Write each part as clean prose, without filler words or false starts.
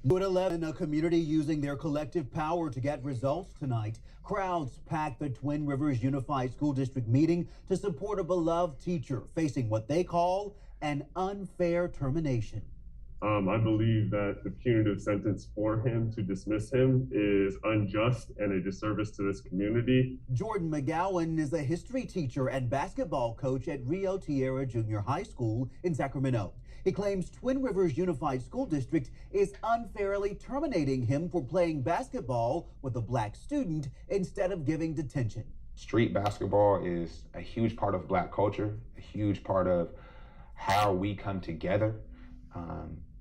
New at 11, a community using their collective power to get results tonight. Crowds packed the Twin Rivers Unified School District meeting to support a beloved teacher facing what they call an unfair termination. I believe that the punitive sentence for him to dismiss him is unjust and a disservice to this community. Jordan McGowan is a history teacher and basketball coach at Rio Tierra Junior High School in Sacramento. He claims Twin Rivers Unified School District is unfairly terminating him for playing basketball with a black student instead of giving detention. Street basketball is a huge part of black culture, a huge part of how we come together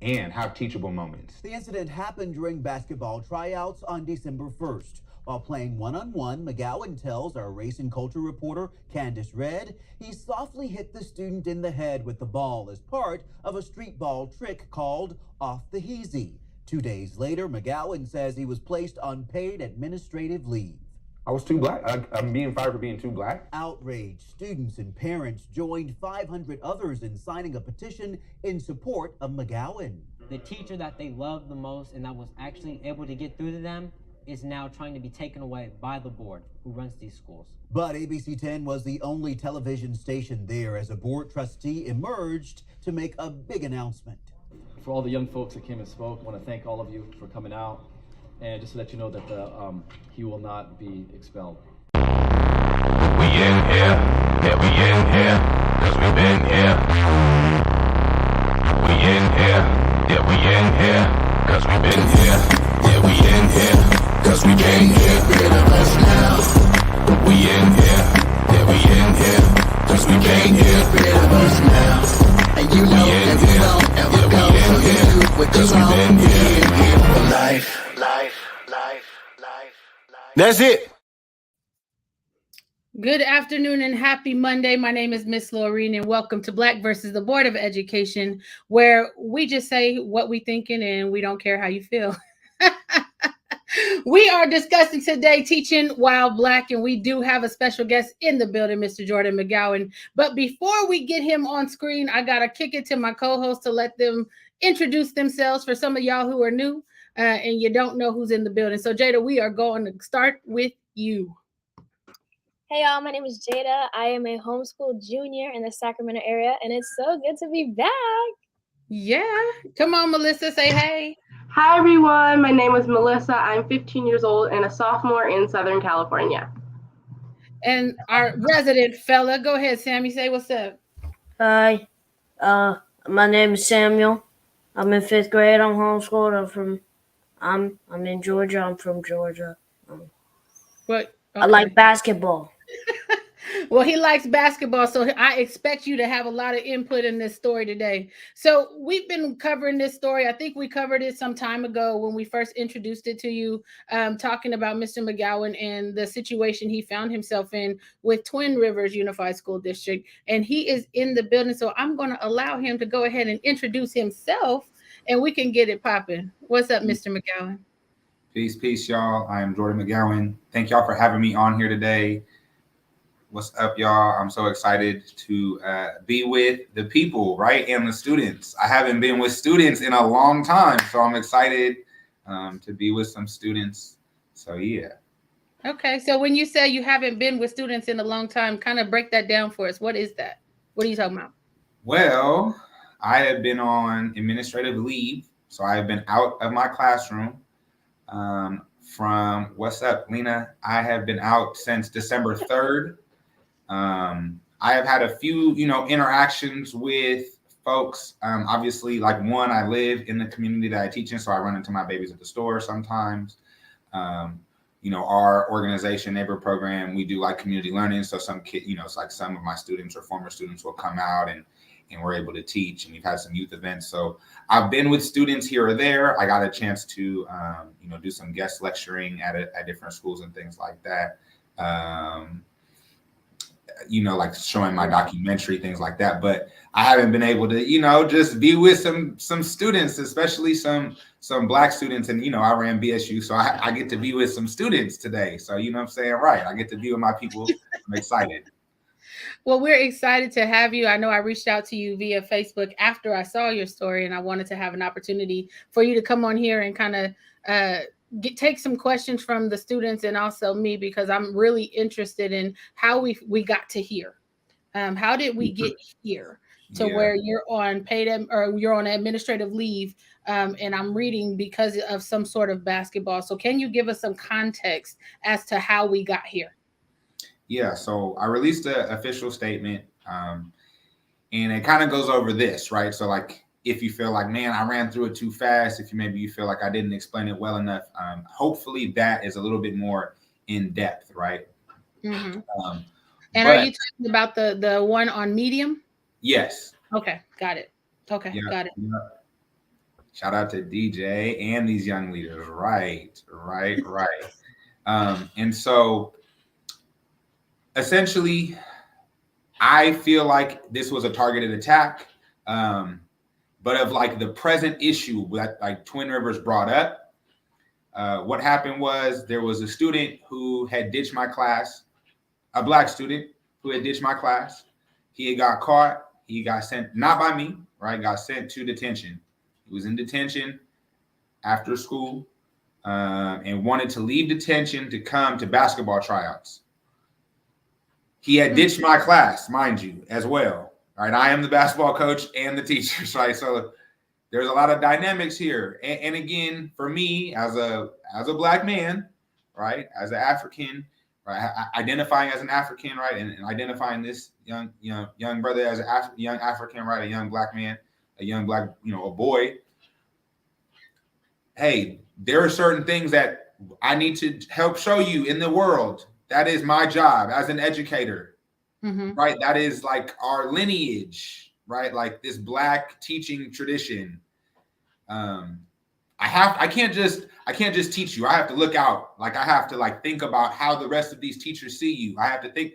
and have teachable moments. The incident happened during basketball tryouts on December 1st. While playing one-on-one, McGowan tells our race and culture reporter Candace Red he softly hit the student in the head with the ball as part of a street ball trick called off the heezy. 2 days later, McGowan says he was placed on paid administrative leave. I was too black. I'm being fired for being too black. Outraged students and parents joined 500 others in signing a petition in support of McGowan. The teacher that they loved the most and that was actually able to get through to them is now trying to be taken away by the board who runs these schools. But ABC 10 was the only television station there as a board trustee emerged to make a big announcement. For all the young folks that came and spoke, I want to thank all of you for coming out. And just to let you know that he will not be expelled. We in here, yeah, we in here, cause we been here. We in here, yeah, we in here, cause we been here. Yeah, we in here, cause we came here, rid of us now. We in here, yeah, we in here, cause we came here, rid of us now. And you know that we don't ever go, so you do what you want. We in here for life. That's it. Good afternoon and happy Monday. My name is Miss Laureen and welcome to Black versus the Board of Education, where we just say what we thinking and we don't care how you feel. We are discussing today teaching while Black, and we do have a special guest in the building, Mr. Jordan McGowan. But before we get him on screen, I got to kick it to my co-host to let them introduce themselves for some of y'all who are new. And you don't know who's in the building. So, Jada, we are going to start with you. Hey, y'all. My name is Jada. I am a homeschool junior in the Sacramento area, and it's so good to be back. Yeah. Come on, Melissa. Say hey. Hi, everyone. My name is Melissa. I'm 15 years old and a sophomore in Southern California. And our resident fella. Go ahead, Sammy. Say what's up. Hi. My name is Samuel. I'm in 5th grade. I'm homeschooled. I'm in Georgia. I'm from Georgia. What? Okay. I like basketball. Well, he likes basketball, so I expect you to have a lot of input in this story today. So we've been covering this story. I think we covered it some time ago when we first introduced it to you, talking about Mr. McGowan and the situation he found himself in with Twin Rivers Unified School District. And he is in the building, so I'm going to allow him to go ahead and introduce himself, and we can get it popping. What's up, Mr. McGowan? Peace, y'all. I am Jordan McGowan. Thank y'all for having me on here today. What's up, y'all? I'm so excited to be with the people, right, and the students. I haven't been with students in a long time, so I'm excited to be with some students. So, yeah. Okay, so when you say you haven't been with students in a long time, kind of break that down for us. What is that? What are you talking about? Well, I have been on administrative leave, so I have been out of my classroom from, what's up, Lena? I have been out since December 3rd. I have had a few, interactions with folks. Obviously, like one, I live in the community that I teach in, so I run into my babies at the store sometimes. Our organization, neighbor program, we do like community learning. So some kid, it's like some of my students or former students will come out and we're able to teach, and we've had some youth events. So I've been with students here or there. I got a chance to, do some guest lecturing at different schools and things like that. Like showing my documentary, things like that. But I haven't been able to, just be with some students, especially some Black students. And, I ran BSU, so I get to be with some students today. So, what I'm saying? Right. I get to be with my people. I'm excited. Well, we're excited to have you. I know I reached out to you via Facebook after I saw your story, and I wanted to have an opportunity for you to come on here and kind of take some questions from the students and also me, because I'm really interested in how we got to here. How did we get here to where you're on or you're on administrative leave, and I'm reading because of some sort of basketball. So can you give us some context as to how we got here? Yeah, so I released an official statement, and it kind of goes over this, right? So like, if you feel like, man, I ran through it too fast, if you feel like I didn't explain it well enough, hopefully that is a little bit more in depth, right? Mm-hmm. And are you talking about the one on Medium? Yes. Okay, got it. Okay, got it. Yeah. Shout out to DJ and these young leaders. Right. And so essentially, I feel like this was a targeted attack, but of like the present issue that like Twin Rivers brought up. What happened was there was a student who had ditched my class, a Black student who had ditched my class. He had got caught. He got sent, not by me, right? Got sent to detention. He was in detention after school and wanted to leave detention to come to basketball tryouts. He had ditched my class, mind you, as well. Right, I am the basketball coach and the teachers, right? So there's a lot of dynamics here. And again, for me, as a Black man, right, as an African, right, identifying as an African, right, and identifying this young brother as a young African, right, a young Black man, a young Black, a boy. Hey, there are certain things that I need to help show you in the world. That is my job as an educator, right? That is like our lineage, right? Like this Black teaching tradition. I can't just teach you. I have to look out. Like I have to like think about how the rest of these teachers see you. I have to think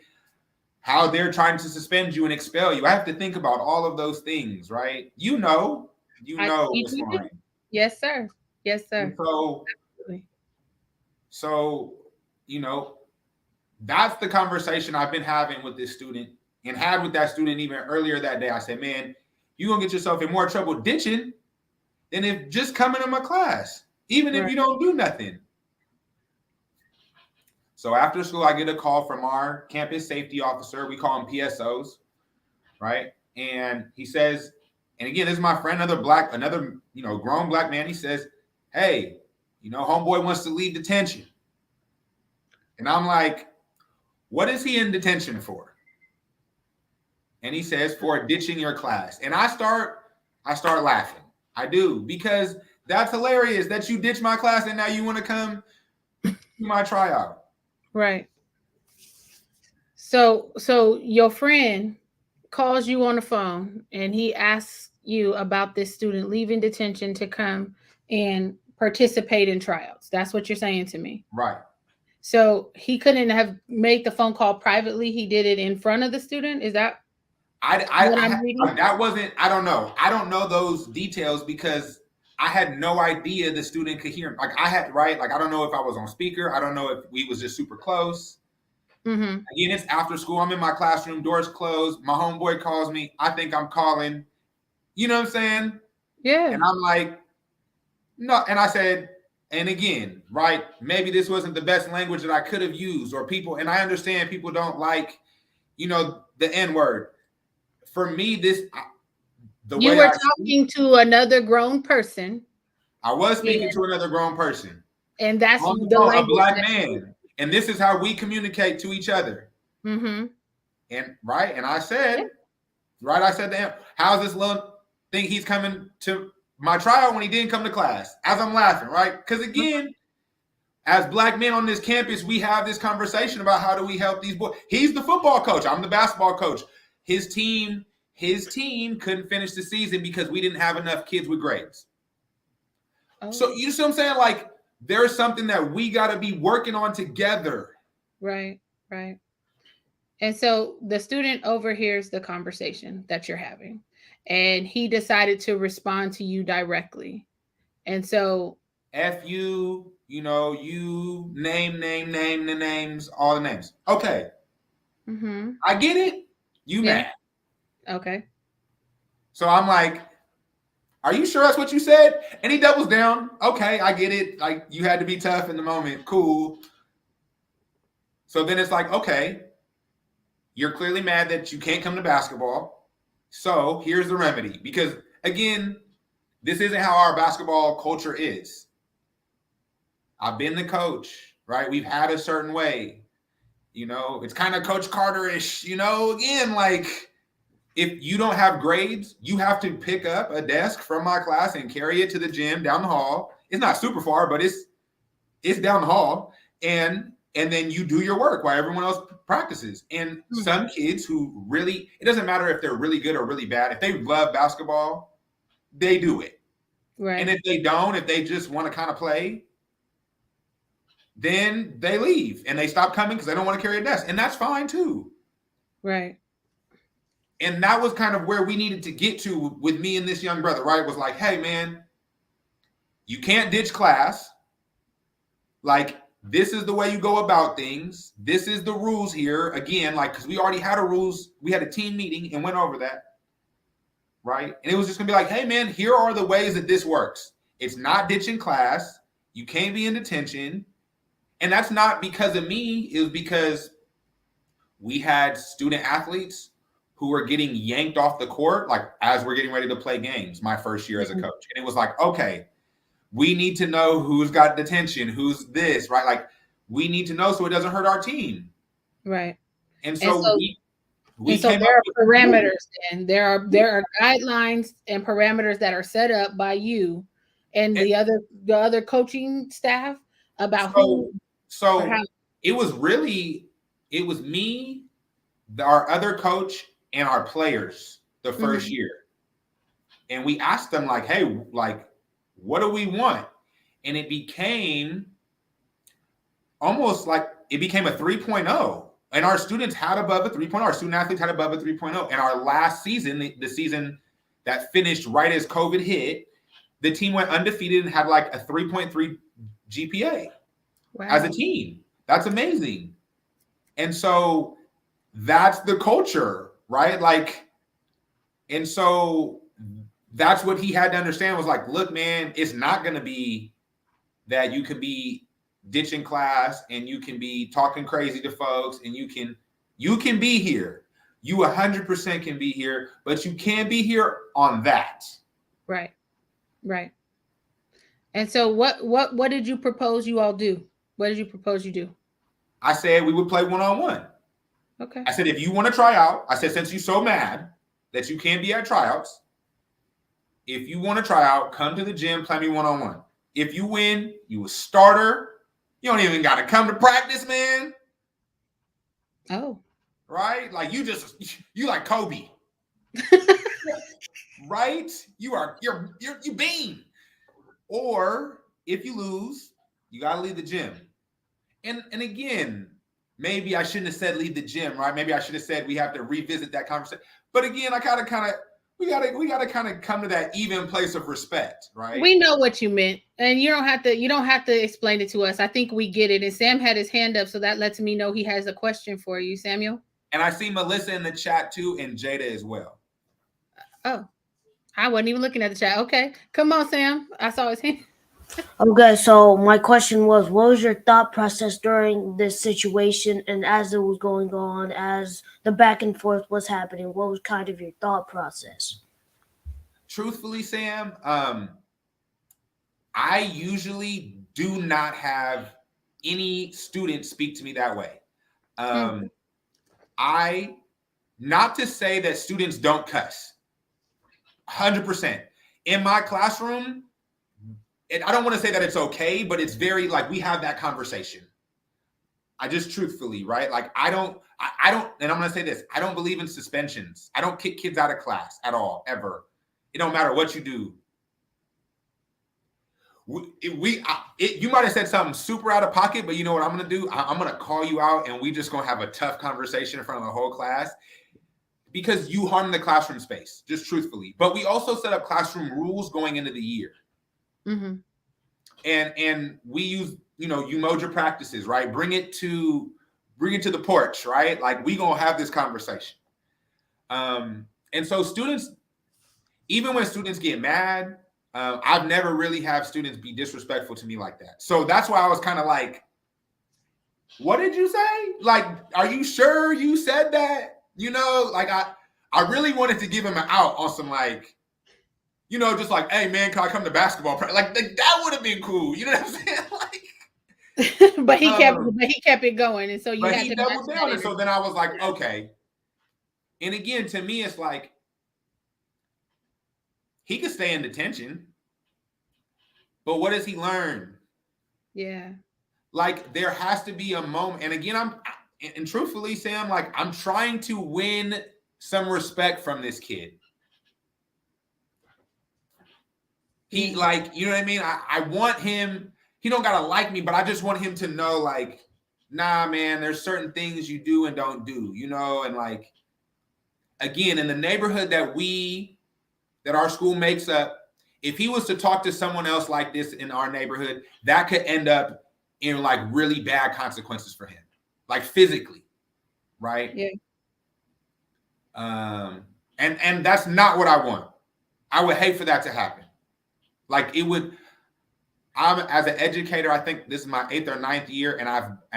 how they're trying to suspend you and expel you. I have to think about all of those things, right? You know, Ms. Lauren. Yes, sir. Yes, sir. So, that's the conversation I've been having with this student and had with that student even earlier that day. I said, man, you're going to get yourself in more trouble ditching than if just coming to my class, even if you don't do nothing. So after school, I get a call from our campus safety officer. We call them PSOs, right? And he says, and again, this is my friend, another grown Black man. He says, hey, homeboy wants to leave detention. And I'm like, what is he in detention for? And he says, for ditching your class. And I start laughing. I do, because that's hilarious that you ditched my class and now you want to come to my tryout. Right. So your friend calls you on the phone and he asks you about this student leaving detention to come and participate in tryouts. That's what you're saying to me. Right. So he couldn't have made the phone call privately. He did it in front of the student. Is that that wasn't, I don't know. I don't know those details because I had no idea the student could hear him. Like I don't know if I was on speaker. I don't know if we was just super close. Again, it's after school. I'm in my classroom, doors closed. My homeboy calls me. I think I'm calling. You know what I'm saying? Yeah. And I'm like, no. And I said, and again, right, maybe this wasn't the best language that I could have used or people, and I understand people don't like, the N-word. For me, you were talking to another grown person. I was speaking to another grown person. And that's a Black man. And this is how we communicate to each other. And I said, I said to him, how's this little thing he's coming to my trial when he didn't come to class? As I'm laughing, right? Because again, as Black men on this campus, we have this conversation about how do we help these boys. He's the football coach. I'm the basketball coach. His team couldn't finish the season because we didn't have enough kids with grades. So you see what I'm saying? Like there's something that we got to be working on together. Right. And so the student overhears the conversation that you're having, and he decided to respond to you directly. And so F you, you name the names, all the names. Okay. I get it. You mad. Okay. So I'm like, are you sure that's what you said? And he doubles down. Okay, I get it. Like, you had to be tough in the moment. Cool. So then it's like, okay, you're clearly mad that you can't come to basketball. So here's the remedy. Because, again, this isn't how our basketball culture is. I've been the coach, right? We've had a certain way. You know, it's kind of Coach Carter-ish. You know, again, like, if you don't have grades, you have to pick up a desk from my class and carry it to the gym down the hall. It's not super far, but it's down the hall. And then you do your work while everyone else practices. And some kids who really, it doesn't matter if they're really good or really bad. If they love basketball, they do it. Right. And if they don't, if they just want to kind of play, then they leave and they stop coming because they don't want to carry a desk. And that's fine too. Right. And that was kind of where we needed to get to with me and this young brother, right? Was like, hey, man, you can't ditch class. Like, this is the way you go about things. This is the rules here. Again, like, because we already had a rules. We had a team meeting and went over that, right? And it was just going to be like, hey, man, here are the ways that this works. It's not ditching class. You can't be in detention. And that's not because of me. It was because we had student athletes who were getting yanked off the court, like, as we're getting ready to play games my first year as a coach. And it was like, okay, we need to know who's got detention, who's this, right? Like, we need to know so it doesn't hurt our team. Right. And so we so there are parameters, and there are guidelines and parameters that are set up by you and the other coaching staff about who. So it was me, our other coach, and our players the first year. And we asked them, like, hey, like, what do we want? And it became almost like it became a 3.0. And our students had above a 3.0. Our student athletes had above a 3.0. And our last season, the season that finished right as COVID hit, the team went undefeated and had like a 3.3 GPA as a team. That's amazing. And so that's the culture, right? Like, and so that's what he had to understand was like, look, man, it's not going to be that you can be ditching class and you can be talking crazy to folks and you can be here. You 100% can be here, but you can't be here on that. Right. Right. And so what did you propose you all do? What did you propose you do? I said we would play one-on-one. Okay. I said, if you want to try out, I said, since you're so mad that you can't be at tryouts, if you want to try out, come to the gym, play me one-on-one. If you win, you a starter. You don't even got to come to practice, man. Oh. Right? Like, you like Kobe. Right? You bean. Or if you lose, you got to leave the gym. And again, maybe I shouldn't have said leave the gym, right? Maybe I should have said we have to revisit that conversation. But again, we gotta kind of come to that even place of respect, right? We know what you meant, and you don't have to explain it to us. I think we get it. And Sam had his hand up, so that lets me know he has a question for you, Samuel. And I see Melissa in the chat too, and Jada as well. Oh, I wasn't even looking at the chat. Okay, come on, Sam. I saw his hand. Okay, so my question was, what was your thought process during this situation and as it was going on, as the back and forth was happening? What was kind of your thought process? Truthfully, Sam, I usually do not have any student speak to me that way. Not to say that students don't cuss, 100%. In my classroom, I don't want to say that it's okay, but it's very like we have that conversation. I just truthfully, right? Like I don't, and I'm going to say this, I don't believe in suspensions. I don't kick kids out of class at all, ever. It don't matter what you do. You might have said something super out of pocket, but you know what I'm going to do? I'm going to call you out and we just going to have a tough conversation in front of the whole class because you harm the classroom space, just truthfully. But we also set up classroom rules going into the year. Mm-hmm. And we use, Umoja practices, right? Bring it to the porch, right? Like we gonna have this conversation. And so students, even when students get mad, I've never really had students be disrespectful to me like that. So that's why I was kind of like, what did you say? Like, are you sure you said that? You know, like I really wanted to give him an out on some, like, you know, just like, hey man, can I come to basketball practice? Like that would have been cool. You know what I'm saying? Like, but he kept it going, and so you had to double down. And so then I was like, okay. And again, to me, it's like he could stay in detention, but what does he learn? Yeah. Like there has to be a moment. And again, and truthfully, Sam, like I'm trying to win some respect from this kid. He like, you know what I mean? I want him, he don't gotta like me, but I just want him to know, like, nah, man, there's certain things you do and don't do, you know? And like, again, in the neighborhood that our school makes up, if he was to talk to someone else like this in our neighborhood, that could end up in like really bad consequences for him, like physically, right? Yeah. And that's not what I want. I would hate for that to happen. Like it would. I'm as an educator, I think this is my 8th or 9th year, and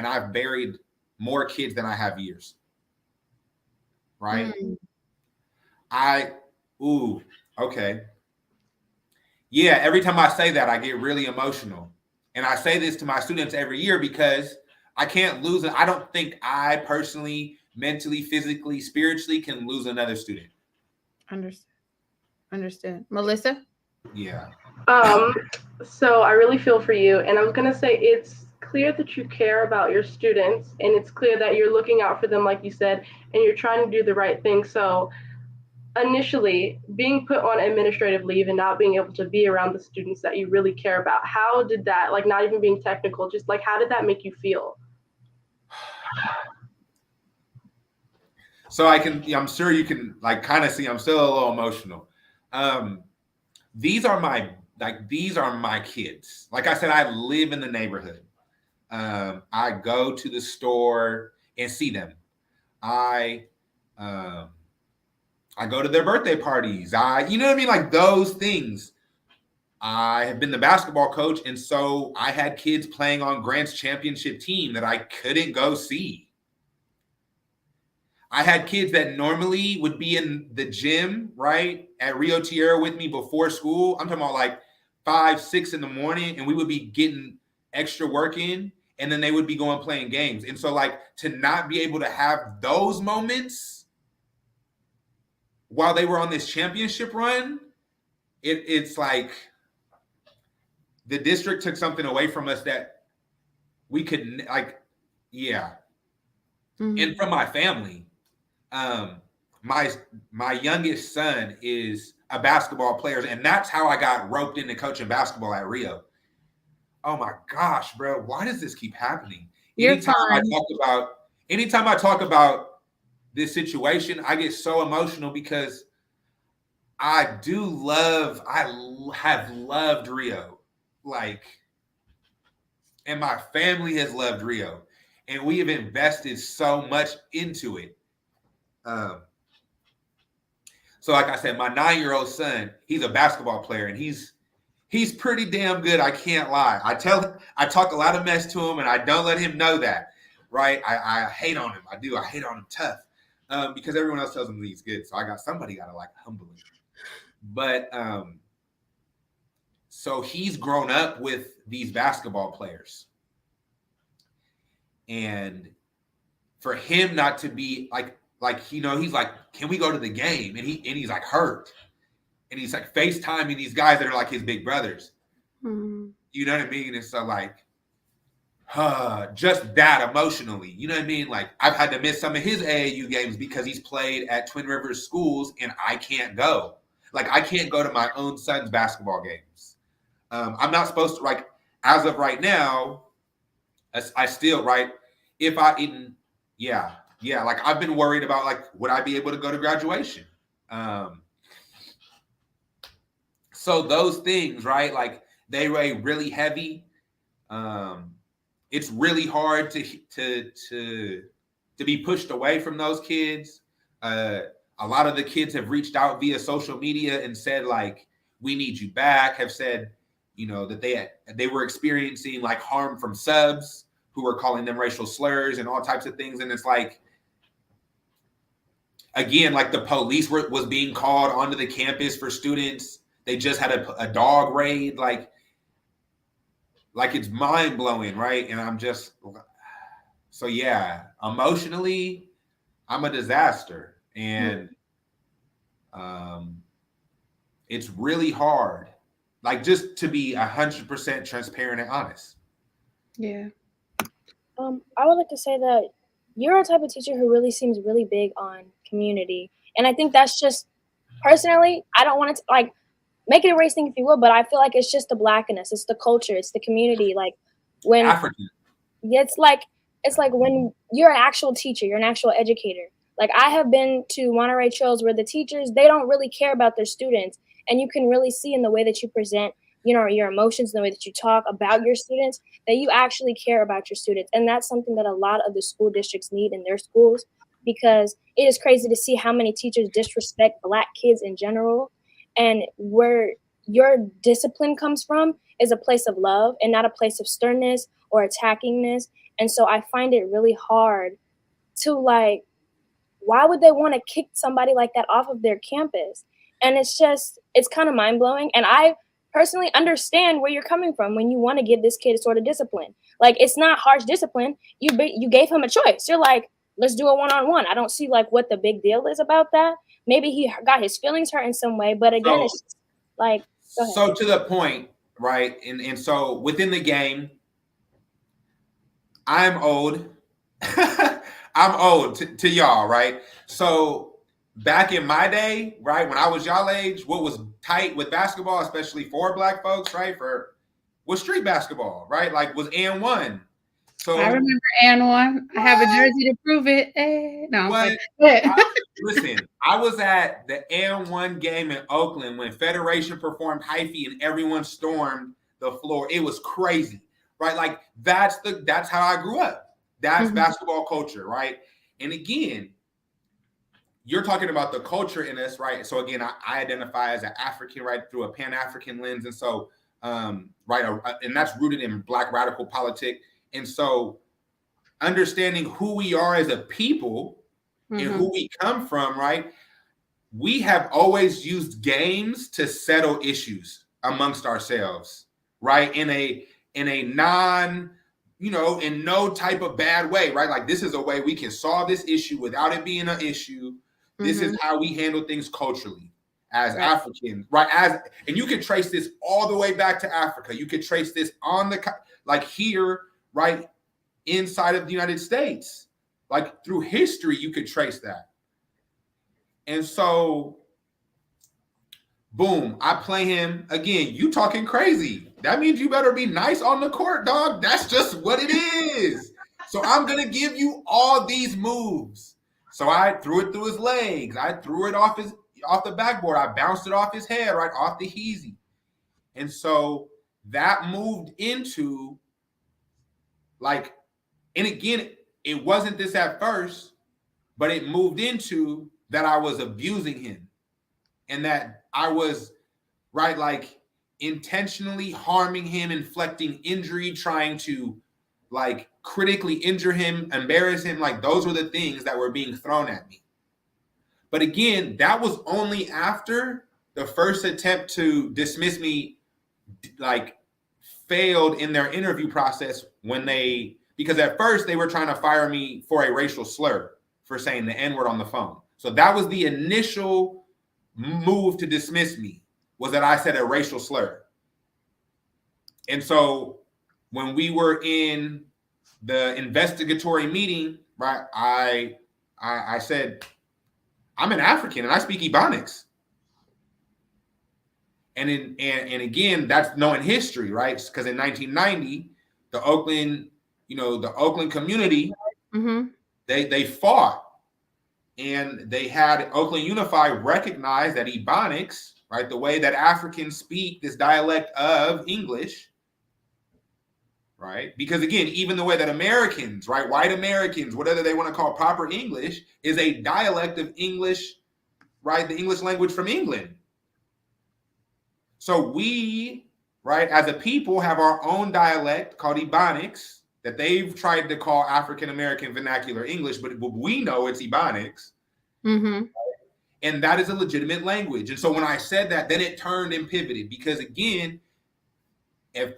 I've buried more kids than I have years. Right? Okay. Yeah, every time I say that, I get really emotional. And I say this to my students every year because I can't lose it. I don't think I personally, mentally, physically, spiritually can lose another student. Understand. Melissa? Yeah. So I really feel for you. And I was going to say, it's clear that you care about your students, and it's clear that you're looking out for them, like you said, and you're trying to do the right thing. So initially, being put on administrative leave and not being able to be around the students that you really care about, how did that, like not even being technical, just like how did that make you feel? So I'm sure you can like kind of see I'm still a little emotional. These are my kids. Like I said, I live in the neighborhood. I go to the store and see them. I go to their birthday parties. You know what I mean? Like those things. I have been the basketball coach, and so I had kids playing on Grant's championship team that I couldn't go see. I had kids that normally would be in the gym, right, at Rio Tierra with me before school. I'm talking about like 5, 6 in the morning, and we would be getting extra work in, and then they would be going playing games. And so like to not be able to have those moments while they were on this championship run, it's like the district took something away from us that we could like, yeah. Mm-hmm. And from my family. My youngest son is a basketball player, and that's how I got roped into coaching basketball at Rio. Oh my gosh, bro, why does this keep happening? Anytime I talk about this situation, I get so emotional because I have loved Rio, like, and my family has loved Rio, and we have invested so much into it. So like I said, my 9-year-old son, he's a basketball player, and he's pretty damn good. I can't lie. I talk a lot of mess to him, and I don't let him know that, right? I hate on him. I do. I hate on him tough, because everyone else tells him he's good. So somebody got to like humble him. But so he's grown up with these basketball players, and for him not to be like, you know, he's like, can we go to the game? And he's like hurt. And he's like FaceTiming these guys that are like his big brothers. Mm-hmm. You know what I mean? And so like, just that emotionally, you know what I mean? Like I've had to miss some of his AAU games because he's played at Twin Rivers schools and I can't go. Like I can't go to my own son's basketball games. I'm not supposed to, like, as of right now, I still, right, if I even, yeah, like I've been worried about like, would I be able to go to graduation? So those things, right, like they weigh really heavy. It's really hard to be pushed away from those kids. A lot of the kids have reached out via social media and said, like, we need you back, have said, you know, that they were experiencing like harm from subs who were calling them racial slurs and all types of things. And it's like, again, like the police was being called onto the campus for students. They just had a dog raid. Like it's mind blowing, right? And I'm just, so yeah, emotionally, I'm a disaster. And it's really hard, like, just to be 100% transparent and honest. Yeah. I would like to say that you're a type of teacher who really seems really big on community. And I think that's just, personally, I don't want to, like, make it a race thing if you will, but I feel like it's just the Black in us. It's the culture. It's the community. Like, when African. it's like when you're an actual teacher, you're an actual educator. Like, I have been to Monterey Trails where the teachers, they don't really care about their students. And you can really see in the way that you present, you know, your emotions, in the way that you talk about your students, that you actually care about your students. And that's something that a lot of the school districts need in their schools, because it is crazy to see how many teachers disrespect Black kids in general. And where your discipline comes from is a place of love and not a place of sternness or attackingness. And so I find it really hard to, like, why would they want to kick somebody like that off of their campus? And it's kind of mind blowing. And I personally understand where you're coming from when you want to give this kid a sort of discipline. Like, it's not harsh discipline. You gave him a choice. You're like, let's do a one-on-one. I don't see like what the big deal is about that. Maybe he got his feelings hurt in some way, but again, it's just like, go ahead. So to the point, right? And so within the game, I'm old. I'm old to y'all, right? So back in my day, right, when I was y'all age, what was tight with basketball, especially for Black folks, right, was street basketball, right? Like, was and one. So I remember and one. I have a jersey to prove it. No, listen, I was at the and one game in Oakland when Federation performed hyphy and everyone stormed the floor. It was crazy, right? Like, that's how I grew up. That's basketball culture, right? And again, you're talking about the culture in us, right? So again, I identify as an African, right, through a Pan-African lens. And so, right, and that's rooted in Black radical politics. And so understanding who we are as a people and who we come from, right? We have always used games to settle issues amongst ourselves, right? In a non, you know, in no type of bad way, right? Like, this is a way we can solve this issue without it being an issue. This is how we handle things culturally as Africans, right? And you can trace this all the way back to Africa. You could trace this on like here, right, inside of the United States. Like, through history, you could trace that. And so, boom, I play him again. You talking crazy. That means you better be nice on the court, dog. That's just what it is. So I'm going to give you all these moves. So I threw it through his legs. I threw it off the backboard. I bounced it off his head, right, off the heezy. And so that moved into, like, and again, it wasn't this at first, but it moved into that I was abusing him and that I was, right, like, intentionally harming him, inflicting injury, trying to, like, critically injure him, embarrass him. Like, those were the things that were being thrown at me. But again, that was only after the first attempt to dismiss me, like, failed in their interview process because at first they were trying to fire me for a racial slur for saying the N-word on the phone. So that was the initial move to dismiss me, was that I said a racial slur. And so when we were in the investigatory meeting, right, I said, I'm an African and I speak Ebonics. And again, that's knowing history, right? Because in 1990, the Oakland community, they fought, and they had Oakland Unified recognize that Ebonics, right, the way that Africans speak this dialect of English, right? Because again, even the way that Americans, right, white Americans, whatever they want to call proper English, is a dialect of English right, the English language from England. So we, right, as a people have our own dialect called Ebonics that they've tried to call African-American vernacular English, but we know it's Ebonics. Mm-hmm. And that is a legitimate language. And so when I said that, then it turned and pivoted because again, and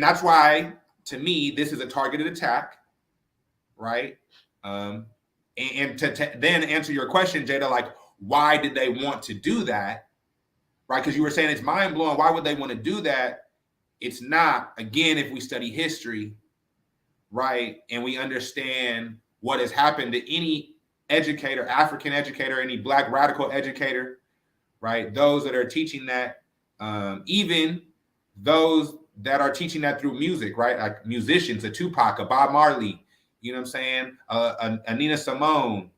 that's why, to me, this is a targeted attack, right? And to then answer your question, Jada, like, why did they want to do that, right? Because you were saying it's mind-blowing. Why would they want to do that? It's not. Again, if we study history, right, and we understand what has happened to any educator, African educator, any Black radical educator, right, those that are teaching that, even those that are teaching that through music, right, like musicians, a Tupac, a Bob Marley, you know what I'm saying, a Nina Simone,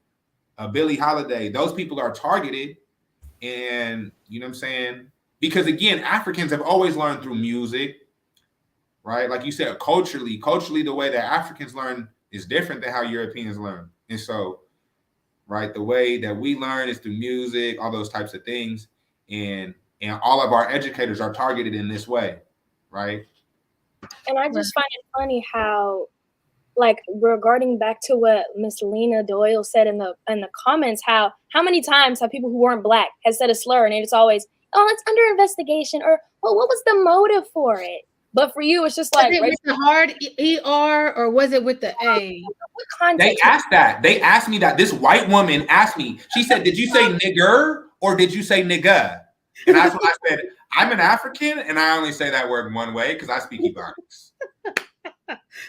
a Billie Holiday, those people are targeted. And you know what I'm saying, because again, Africans have always learned through music, right? Like you said, culturally, the way that Africans learn is different than how Europeans learn. And so, right, the way that we learn is through music, all those types of things. And all of our educators are targeted in this way, right? And I just find it funny how, like, regarding back to what Miss Lena Doyle said in the comments, how many times have people who weren't Black has said a slur and it's always, oh, it's under investigation, or, well, what was the motive for it? But for you, it's just like, was it with the hard ER or was it with the A? What context? They asked that. They asked me that. This white woman asked me. She said, "Did you say nigger or did you say nigga?" And that's what I said. I'm an African, and I only say that word one way because I speak Ebonics.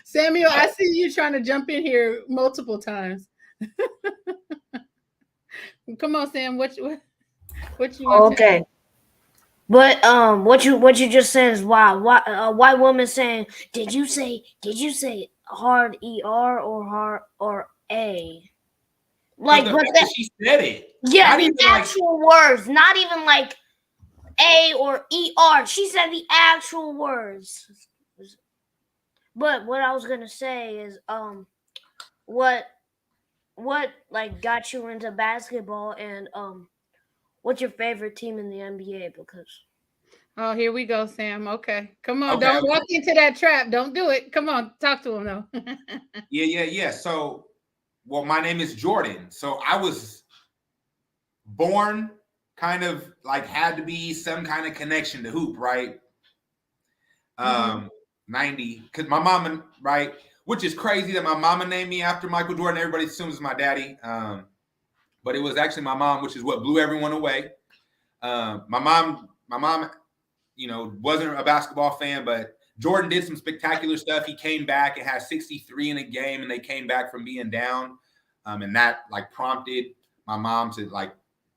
Samuel, I see you trying to jump in here multiple times. Come on, Sam. What you okay? But what you just said is wow. A white woman saying, did you say hard ER or hard or A? Like, but that, she said it. Yeah, the actual words, not even like A or ER. She said the actual words. But what I was gonna say is, what like got you into basketball, and what's your favorite team in the NBA? Because here we go, Sam. Okay, come on, don't walk into that trap. Don't do it. Come on, talk to him though. Yeah. So, well, my name is Jordan. So I was born kind of like had to be some kind of connection to hoop, right? 90, because my mama, right, which is crazy that my mama named me after Michael Jordan. Everybody assumes it's my daddy, but it was actually my mom, which is what blew everyone away. My mom, you know, wasn't a basketball fan, but Jordan did some spectacular stuff. He came back and had 63 in a game, and they came back from being down, and that like prompted my mom to like,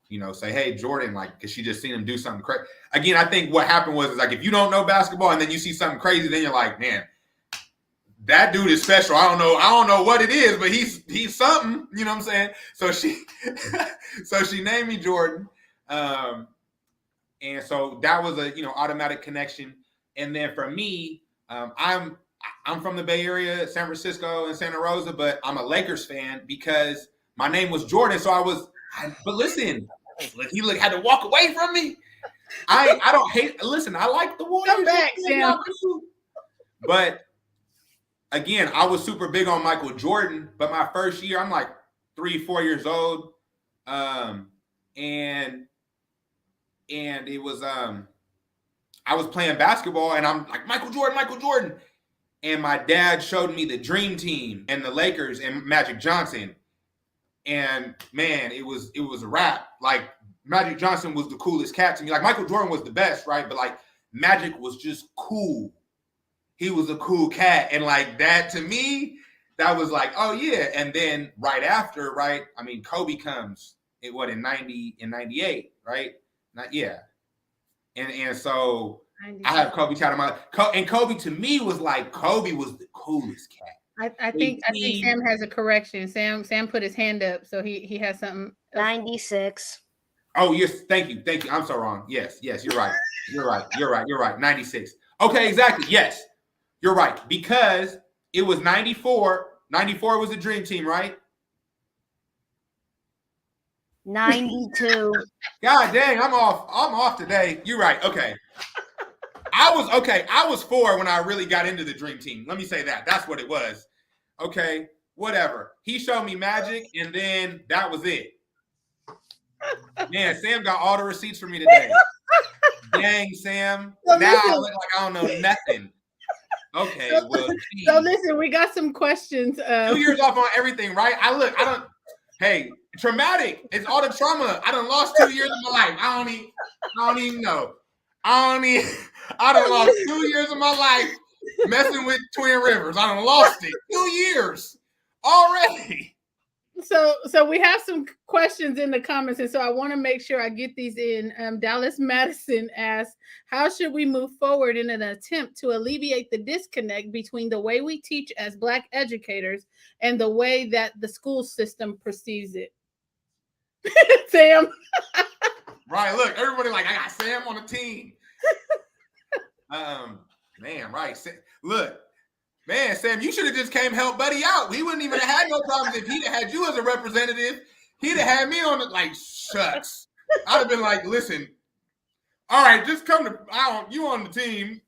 you know, say, hey, Jordan, like, because she just seen him do something crazy. Again, I think what happened was like, if you don't know basketball and then you see something crazy, then you're like, man, that dude is special. I don't know what it is, but he's something, you know what I'm saying? So she named me Jordan. And so that was a, you know, automatic connection. And then for me, I'm from the Bay Area, San Francisco and Santa Rosa, but I'm a Lakers fan because my name was Jordan. So but listen, he had to walk away from me. I don't hate. Listen, I like the Warriors. Come back, Sam. But again, I was super big on Michael Jordan. But my first year, I'm like 3-4 years old, and it was I was playing basketball, and I'm like Michael Jordan, and my dad showed me the Dream Team and the Lakers and Magic Johnson. And man, it was a wrap. Like Magic Johnson was the coolest cat to me. Like Michael Jordan was the best, right? But like Magic was just cool. He was a cool cat. And like that to me, that was like, oh yeah. And then right after, right? I mean, Kobe comes in 98, right? And so 90. I have Kobe chat on my and Kobe to me was like Kobe was the coolest cat. I think Sam has a correction. Sam put his hand up, so he has something. 96. Oh yes, thank you. I'm so wrong. Yes, you're right. You're right. 96. Okay, exactly. Yes, you're right because it was 94. 94 was the Dream Team, right? 92. God dang, I'm off today. You're right. Okay. I was 4 when I really got into the Dream Team. Let me say that. That's what it was. Okay, whatever. He showed me magic, and then that was it. Man, Sam got all the receipts for me today. Dang, Sam. So now listen. I look like I don't know nothing. Okay, well, geez. So listen, we got some questions. 2 years off on everything, right? Hey, traumatic. It's all the trauma. I done lost 2 years of my life. I don't even know. I done lost 2 years of my life messing with Twin Rivers. I done lost it. 2 years already. So we have some questions in the comments, and so I want to make sure I get these in. Dallas Madison asks, how should we move forward in an attempt to alleviate the disconnect between the way we teach as Black educators and the way that the school system perceives it? Sam? Right, look, everybody like, I got Sam on the team. Man, right. Look, man, Sam, you should have just came help Buddy out. We wouldn't even have had no problems if he'd have had you as a representative. He'd have had me on it like, shucks. I'd have been like, listen, all right, just come to, you on the team.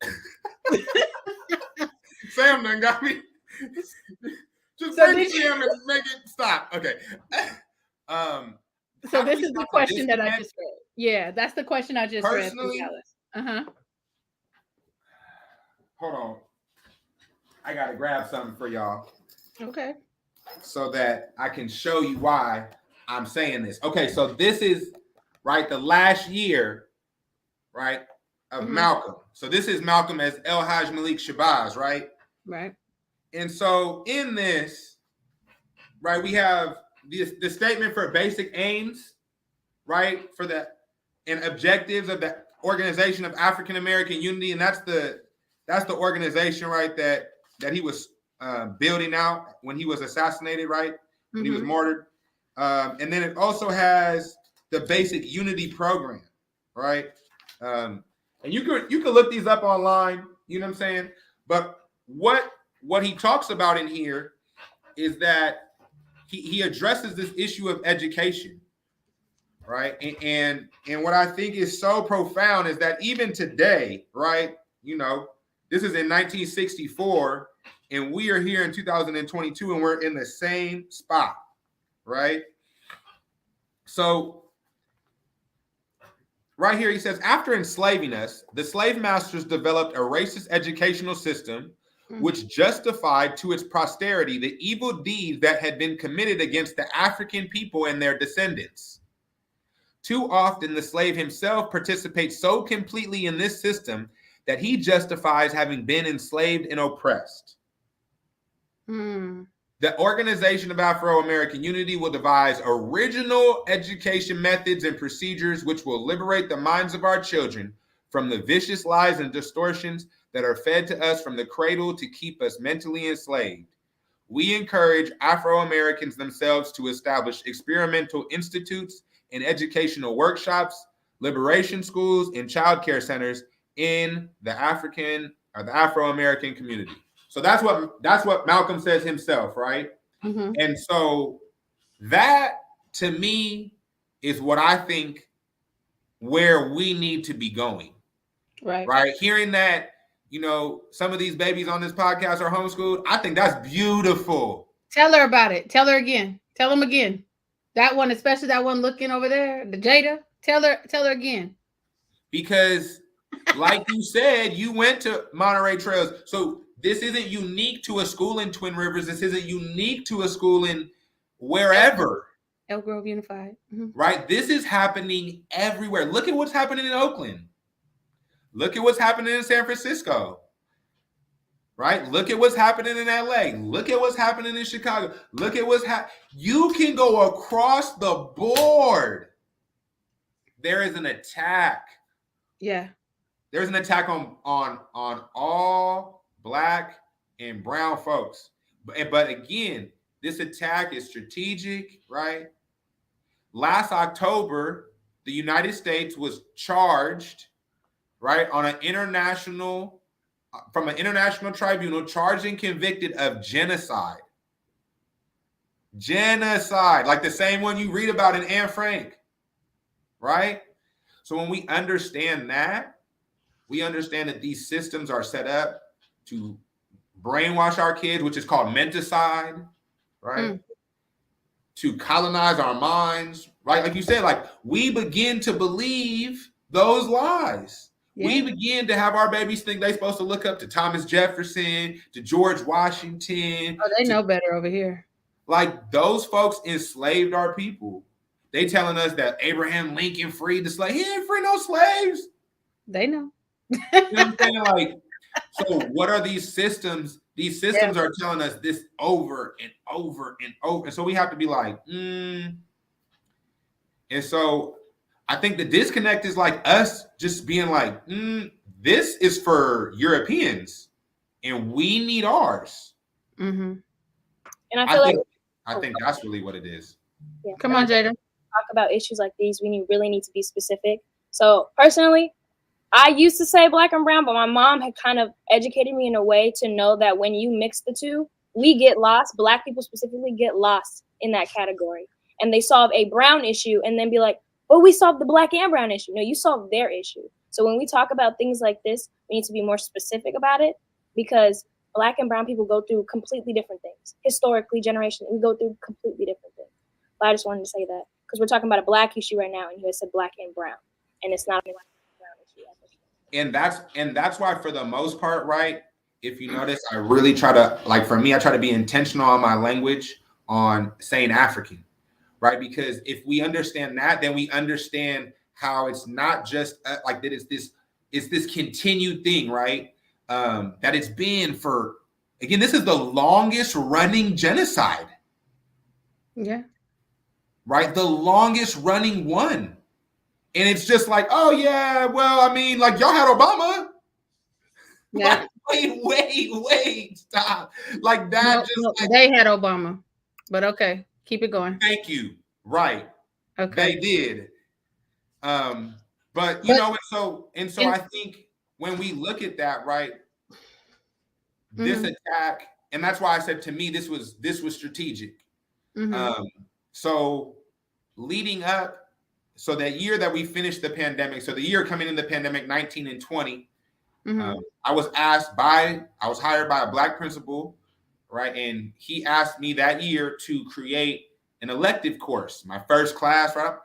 Sam done got me. Just bring Sam and make it stop. Okay. So this is the question that I just read. Yeah, that's the question I just read from Dallas. Uh-huh. Hold on. I got to grab something for y'all. Okay. So that I can show you why I'm saying this. Okay, so this is, right, the last year, right, of Malcolm. So this is Malcolm as El Haj Malik Shabazz, right? Right. And so in this, right, we have the statement for basic aims, right, for the and objectives of the Organization of African American Unity, and that's the organization, right, that he was building out when he was assassinated, right, when he was martyred. And then it also has the basic unity program, right? And you could look these up online, you know what I'm saying? But what he talks about in here is that he addresses this issue of education, right? And what I think is so profound is that even today, right, you know, this is in 1964, and we are here in 2022, and we're in the same spot, right? So right here, he says, after enslaving us, the slave masters developed a racist educational system which justified to its posterity the evil deeds that had been committed against the African people and their descendants. Too often, the slave himself participates so completely in this system that he justifies having been enslaved and oppressed. The Organization of Afro-American Unity will devise original education methods and procedures which will liberate the minds of our children from the vicious lies and distortions that are fed to us from the cradle to keep us mentally enslaved. We encourage Afro-Americans themselves to establish experimental institutes and educational workshops, liberation schools, and child care centers in the African or the Afro-American community. So that's what Malcolm says himself, right? And so that, to me, is what I think where we need to be going. Right? Hearing that, you know, some of these babies on this podcast are homeschooled, I think that's beautiful. Tell her about it. Tell her again. Tell them again. That one, especially that one looking over there, the Jada. Tell her again. Because, like you said, you went to Monterey Trails. So this isn't unique to a school in Twin Rivers. This isn't unique to a school in wherever. Elk Grove Unified. Right? This is happening everywhere. Look at what's happening in Oakland. Look at what's happening in San Francisco. Right? Look at what's happening in LA. Look at what's happening in Chicago. Look at what's happening. You can go across the board. There is an attack. Yeah. There's an attack on all Black and brown folks. But again, this attack is strategic, right? Last October, the United States was charged, right, on an international tribunal, charged and convicted of genocide. Genocide, like the same one you read about in Anne Frank, right? So when we understand that, we understand that these systems are set up to brainwash our kids, which is called menticide, right? To colonize our minds, right? Like you said, like we begin to believe those lies. Yeah. We begin to have our babies think they're supposed to look up to Thomas Jefferson, to George Washington. Oh, they know better over here. Like those folks enslaved our people. They telling us that Abraham Lincoln freed the slaves. He ain't free no slaves. They know. You know what I'm saying? Like, so what are these systems? These systems are telling us this over and over and over. And so we have to be like, And so I think the disconnect is like us just being like, this is for Europeans and we need ours. And I think that's really what it is. Yeah. Come on, Jada. Talk about issues like these, we really need to be specific. So personally, I used to say black and brown, but my mom had kind of educated me in a way to know that when you mix the two, we get lost. Black people specifically get lost in that category. And they solve a brown issue and then be like, oh, we solved the black and brown issue. No, you solved their issue. So when we talk about things like this, we need to be more specific about it because black and brown people go through completely different things. Historically, generationally, we go through completely different things. But I just wanted to say that because we're talking about a black issue right now and you guys said black and brown. And it's not a black and brown issue. And that's why for the most part, right, if you notice, I really try to, like for me, I try to be intentional on my language on saying African, right? Because if we understand that, then we understand how it's not just like that it's this continued thing, right? That it's been for, again, this is the longest running genocide. Yeah. Right? The longest running one. And it's just like, oh yeah, well, I mean, like y'all had Obama. Yeah. Like, wait, stop. Like that. Like, they had Obama, but okay, keep it going. Thank you. Right. Okay. They did. But you know, and so I think when we look at that, right, this attack, and that's why I said to me, this was strategic. So leading up, so that year that we finished the pandemic, so the year coming in the pandemic, 19 and 20, I was hired by a black principal, right? And he asked me that year to create an elective course, my first class, right?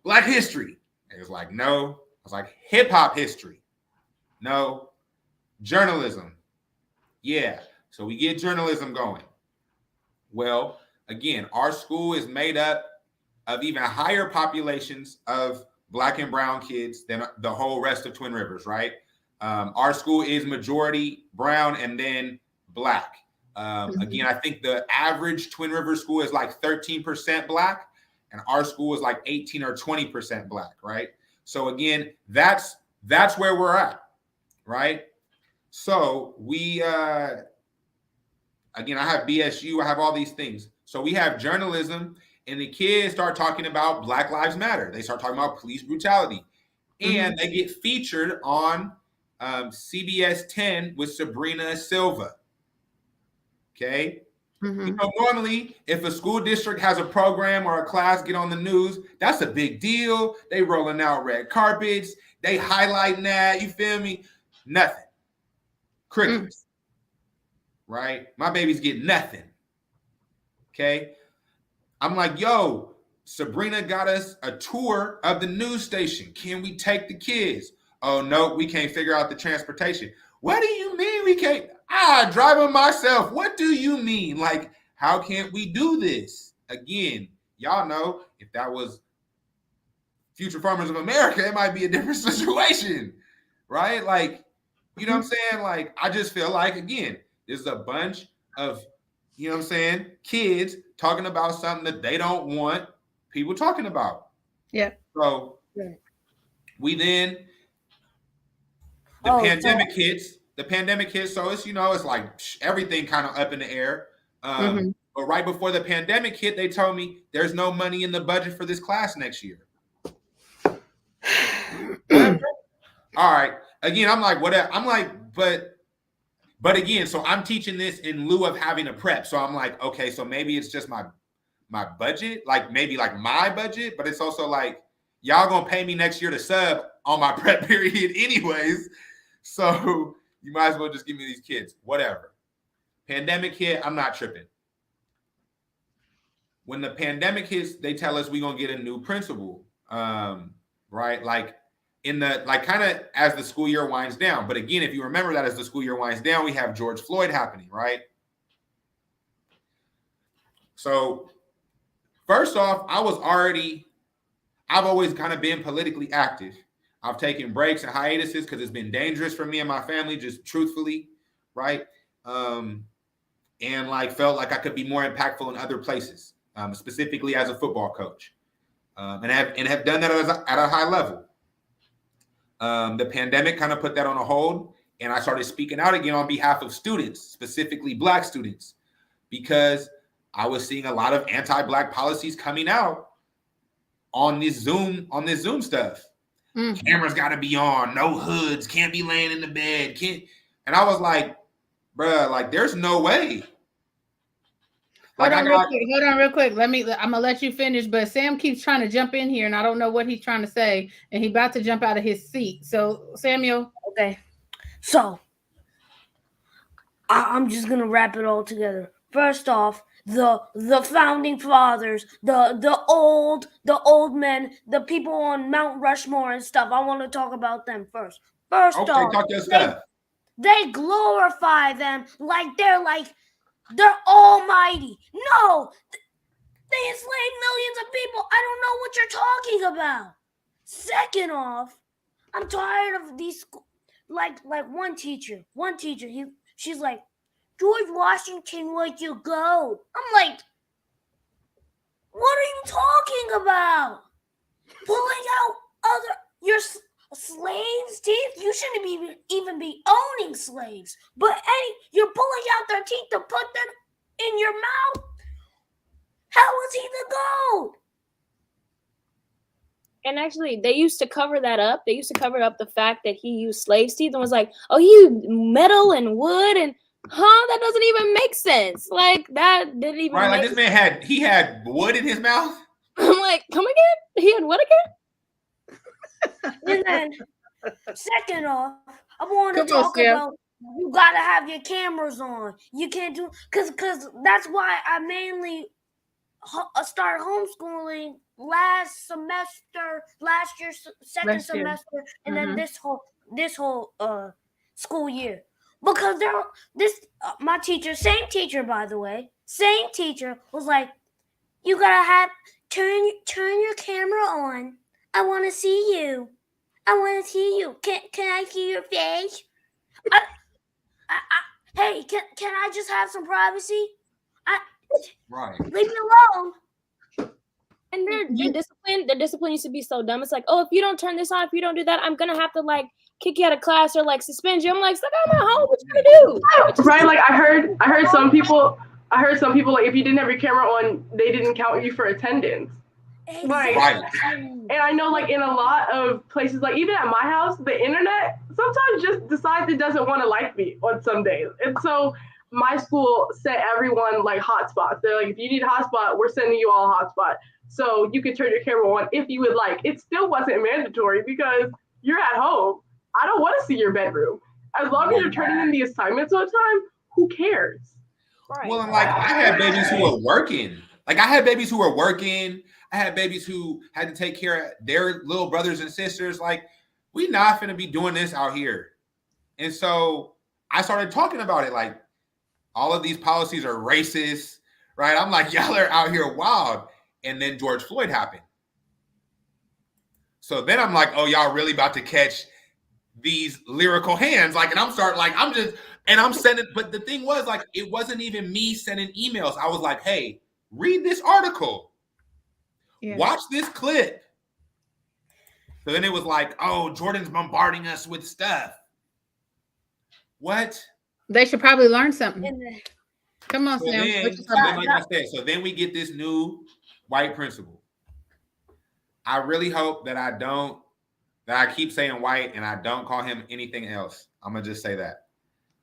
Black history. It was like, no. I was like, hip hop history. No. Journalism. Yeah. So we get journalism going. Well, again, our school is made up of even higher populations of black and brown kids than the whole rest of Twin Rivers, right? Our school is majority brown and then black. Again, I think the average Twin Rivers school is like 13% black, and our school is like 18 or 20% black, right? So again, that's where we're at, right? So we, again, I have BSU, I have all these things. So we have journalism, and the kids start talking about Black Lives Matter. They start talking about police brutality, and they get featured on CBS 10 with Sabrina Silva. Okay. You know, normally if a school district has a program or a class get on the news, that's a big deal. They rolling out red carpets. They highlighting that. You feel me? Nothing. Crickets. Right? My babies get nothing. Okay. I'm like, yo, Sabrina got us a tour of the news station. Can we take the kids? Oh, no, we can't figure out the transportation. What do you mean we can't? I drive them myself. What do you mean? Like, how can't we do this? Again, y'all know if that was Future Farmers of America, it might be a different situation, right? Like, you know what I'm saying? Like, I just feel like, again, there's a bunch of, you know what I'm saying, kids talking about something that they don't want people talking about. Yeah. So we then, the pandemic hits. So it's, you know, it's like everything kind of up in the air. But right before the pandemic hit, they told me there's no money in the budget for this class next year. All right. Again, I'm like, whatever. I'm like, but But again, so I'm teaching this in lieu of having a prep. So I'm like, okay, so maybe it's just my budget, like maybe like my budget, but it's also like y'all gonna pay me next year to sub on my prep period anyways. So you might as well just give me these kids, whatever. Pandemic hit, I'm not tripping. When the pandemic hits, they tell us we're gonna get a new principal, right? Like kind of as the school year winds down. But again, if you remember that as the school year winds down, we have George Floyd happening, right? So first off, I've always kind of been politically active. I've taken breaks and hiatuses because it's been dangerous for me and my family, just truthfully, right? And like felt like I could be more impactful in other places, specifically as a football coach, and have done that at a high level. The pandemic kind of put that on a hold, and I started speaking out again on behalf of students, specifically Black students, because I was seeing a lot of anti-Black policies coming out on this Zoom stuff. Cameras got to be on, no hoods, can't be laying in the bed, and I was like, bruh, like there's no way. Hold on real quick. I'm gonna let you finish, but Sam keeps trying to jump in here, and I don't know what he's trying to say, and he's about to jump out of his seat. So, Samuel. Okay. So, I'm just gonna wrap it all together. First off, the founding fathers, the old men, the people on Mount Rushmore and stuff. I want to talk about them first. First off, talk your stuff. They glorify them like they're almighty. No, they enslaved millions of people. I don't know what you're talking about. Second off, I'm tired of these, like one teacher, she's like, George Washington was your goat. I'm like, what are you talking about? Pulling out your slaves' teeth? You shouldn't even be owning slaves. But you're pulling out their teeth to put them in your mouth? How is he the goat? And actually, they used to cover that up. They used to cover up the fact that he used slaves' teeth and was like, oh, he used metal and wood and that doesn't even make sense. Like that didn't even right. Like this man had wood in his mouth. I'm like, come again? He had what again? And then second off, I want to talk about you gotta have your cameras on. You can't do because that's why I mainly started homeschooling last year, second semester, and then this whole school year. Because my teacher, same teacher by the way, same teacher was like, you gotta turn your camera on. I want to see you. Can I see your face? Hey, can I just have some privacy? Right. Leave me alone. And their discipline used to be so dumb. It's like, oh, if you don't turn this on, if you don't do that, I'm gonna have to like kick you out of class or like suspend you. I'm like, I'm at home. What you gonna do? Right? Like I heard some people like if you didn't have your camera on, they didn't count you for attendance. Like, right. And I know like in a lot of places, like even at my house, the internet sometimes just decides it doesn't want to like me on some days. And so my school set everyone like hotspots. They're like, if you need a hotspot, we're sending you all a hotspot. So you can turn your camera on if you would like. It still wasn't mandatory because you're at home. I don't want to see your bedroom. As long as you're turning in the assignments on time, who cares? Right. Well, and like I had babies who were working. I had babies who had to take care of their little brothers and sisters. Like, we not finna be doing this out here. And so I started talking about it. Like, all of these policies are racist, right? I'm like, y'all are out here wild. And then George Floyd happened. So then I'm like, oh, y'all really about to catch these lyrical hands. Like, and I'm sending, but the thing was like, it wasn't even me sending emails. I was like, hey, read this article. Yeah. Watch this clip. So then it was like, oh, Jordan's bombarding us with stuff. What? They should probably learn something. Come on, Sam. Like I said, so then we get this new white principal. I really hope that I keep saying white and I don't call him anything else. I'm going to just say that.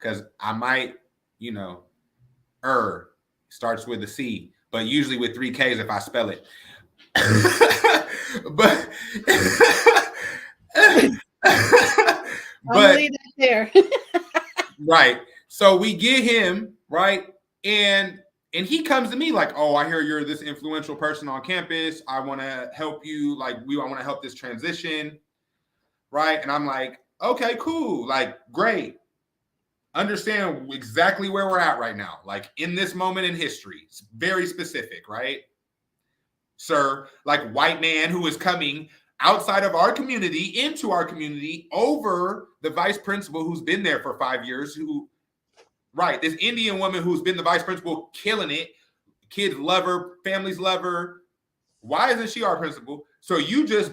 because I might, starts with a C, but usually with 3 Ks if I spell it. but I'll leave that there. Right. So we get him, right? And he comes to me like, oh, I hear you're this influential person on campus. I want to help you. I want to help this transition. Right. And I'm like, okay, cool. Like, great. Understand exactly where we're at right now. Like in this moment in history. It's very specific, right? Sir, like white man who is coming outside of our community into our community over the vice principal who's been there for 5 years, this Indian woman who's been the vice principal, killing it. Kids love her, families love her. Why isn't she our principal? So you just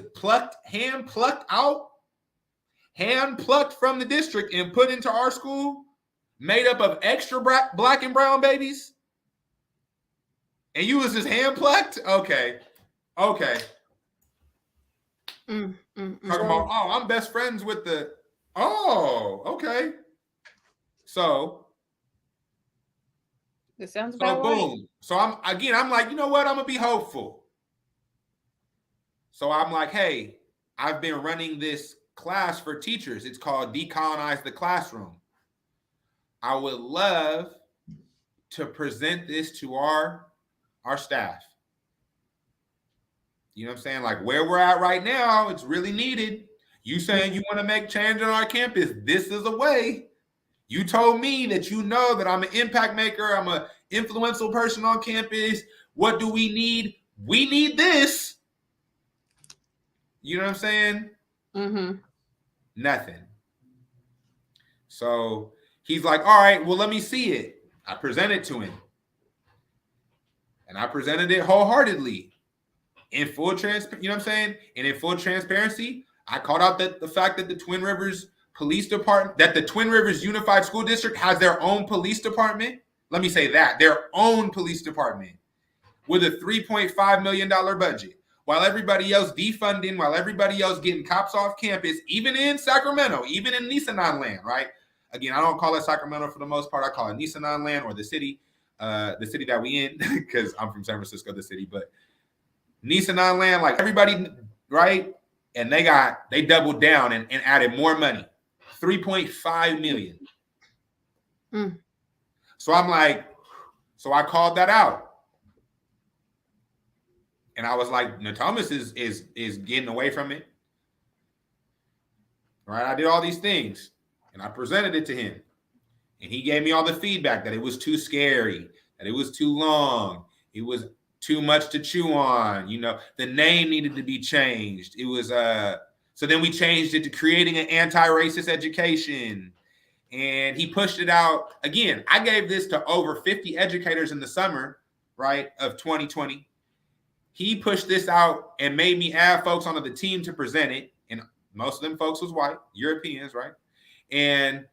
hand plucked from the district and put into our school, made up of extra black and brown babies? And you was just hand plucked? Okay. Talking about, I'm best friends with the, okay. So that sounds about right. Boom. So I'm like, you know what? I'm gonna be hopeful. So I'm like, hey, I've been running this class for teachers. It's called Decolonize the Classroom. I would love to present this to our staff. You know what I'm saying? Like where we're at right now, it's really needed. You saying you want to make change on our campus. This is a way. You told me that you know that I'm an impact maker. I'm an influential person on campus. What do we need? We need this. You know what I'm saying? Mm-hmm. Nothing. So he's like, all right, well, let me see it. I presented to him. And I presented it wholeheartedly. In full transparency, you know what I'm saying? And in full transparency, I called out the fact that the Twin Rivers Police Department, that the Twin Rivers Unified School District has their own police department. Let me say that, their own police department with a $3.5 million budget. While everybody else defunding, while everybody else getting cops off campus, even in Sacramento, even in Nisenan land, right? Again, I don't call it Sacramento for the most part. I call it Nisenan land or the city that we in, because I'm from San Francisco, the city, but Nisenan land, like everybody, right? And they doubled down and added more money, $3.5 million. So I'm like, so I called that out. And I was like, Natomas is getting away from it. Right? I did all these things and I presented it to him. And he gave me all the feedback that it was too scary, that it was too long, it was too much to chew on. The name needed to be changed. It was so then we changed it to creating an anti-racist education. And he pushed it out. Again, I gave this to over 50 educators in the summer, right, of 2020. He pushed this out and made me add folks onto the team to present it. And most of them folks was white, Europeans, right? And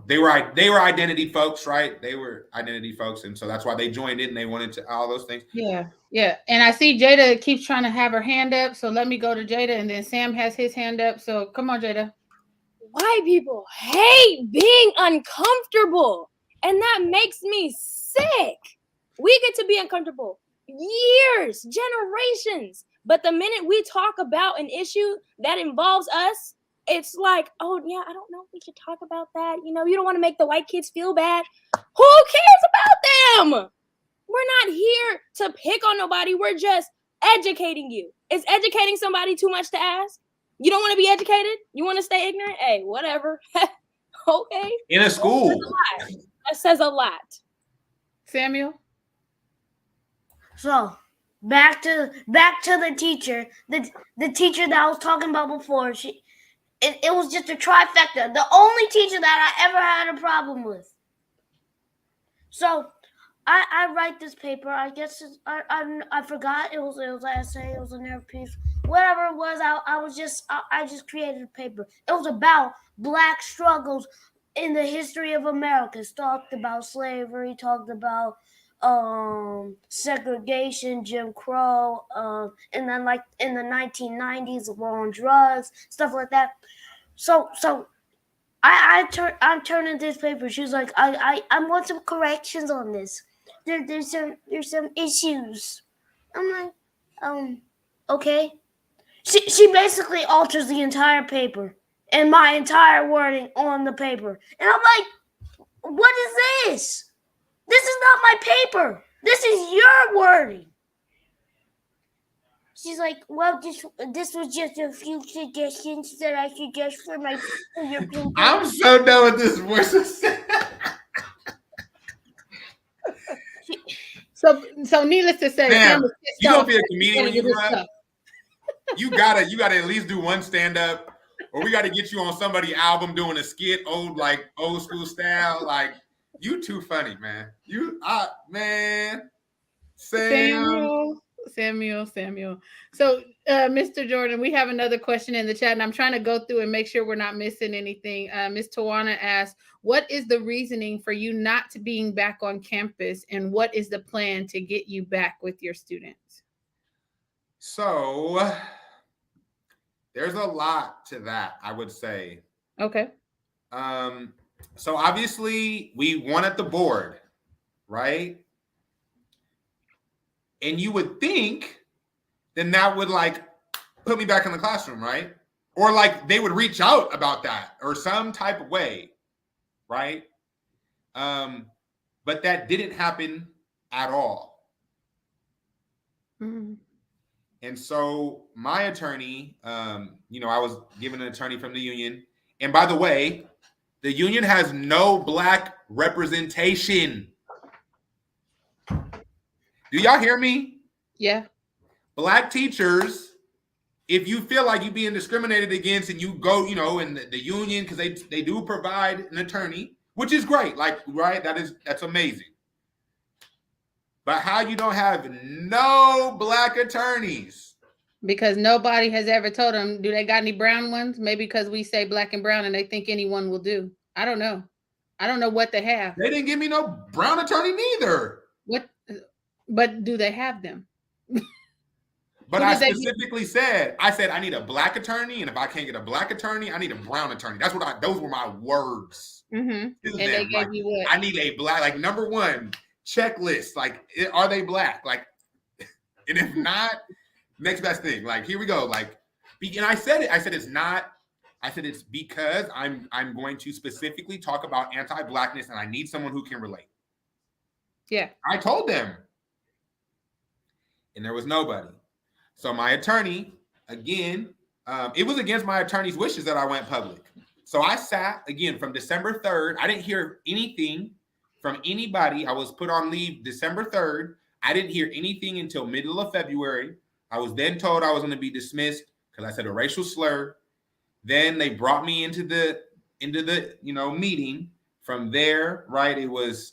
they were identity folks, right? They were identity folks. And so that's why they joined in and they wanted to all those things. Yeah. And I see Jada keeps trying to have her hand up. So let me go to Jada, and then Sam has his hand up. So come on, Jada. White people hate being uncomfortable, and that makes me sick. We get to be uncomfortable years, generations. But the minute we talk about an issue that involves us, it's like, oh, yeah, I don't know if we should talk about that. You don't want to make the white kids feel bad. Who cares about them? We're not here to pick on nobody. We're just educating you. Is educating somebody too much to ask? You don't want to be educated? You want to stay ignorant? Hey, whatever. Okay. In a school. That says a lot. Samuel? So back to the teacher. The teacher that I was talking about before, it was just a trifecta. The only teacher that I ever had a problem with. So I write this paper. I guess I forgot. It was an essay. It was a narrative piece. Whatever it was, I just created a paper. It was about Black struggles in the history of America. It talked about slavery. Talked about segregation, Jim Crow, and then like in the 1990s, the war on drugs, stuff like that. So I'm turning this paper. She was like, I want some corrections on this. There's some issues. I'm like, okay. She basically alters the entire paper and my entire wording on the paper. And I'm like, what is this? This is not my paper. This is your wording. She's like, well, this was just a few suggestions that I suggest for your paper. I'm so done with this voice. So needless to say, Ma'am, Sam was pissed you gonna off be a that comedian when you you grow up? You gotta at least do one stand up, or we gotta get you on somebody's album doing a skit, old school style. Like, you too funny, man. Man, Samuel. So, Mr. Jordan, we have another question in the chat, and I'm trying to go through and make sure we're not missing anything. Ms. Tawana asked, what is the reasoning for you not being back on campus, and what is the plan to get you back with your students? So there's a lot to that, I would say. Okay. So obviously we won at the board, right? And you would think then that would put me back in the classroom, right? Or they would reach out about that or some type of way, right? But that didn't happen at all. Mm-hmm. And so my attorney, I was given an attorney from the union. And by the way, the union has no Black representation. Do y'all hear me? Yeah. Black teachers, if you feel like you're being discriminated against and you go, in the union, because they do provide an attorney, which is great, right? That's amazing. But how you don't have no Black attorneys? Because nobody has ever told them, do they got any brown ones? Maybe because we say Black and brown and they think anyone will do. I don't know. I don't know what they have. They didn't give me no brown attorney neither. But do they have them? But I specifically said, I need a Black attorney, and if I can't get a Black attorney, I need a brown attorney. Those were my words. Mm-hmm. And they gave you what? I need a Black, number one, checklist. Are they Black? And if not, next best thing. Here we go. And I said it. I said it's not. I said it's because I'm going to specifically talk about anti-Blackness, and I need someone who can relate. Yeah. I told them. And there was nobody. So my attorney, again, it was against my attorney's wishes that I went public. So I sat, again, from December 3rd. I didn't hear anything from anybody. I was put on leave December 3rd. I didn't hear anything until middle of February. I was then told I was going to be dismissed because I said a racial slur. Then they brought me into the meeting. From there, right, it was,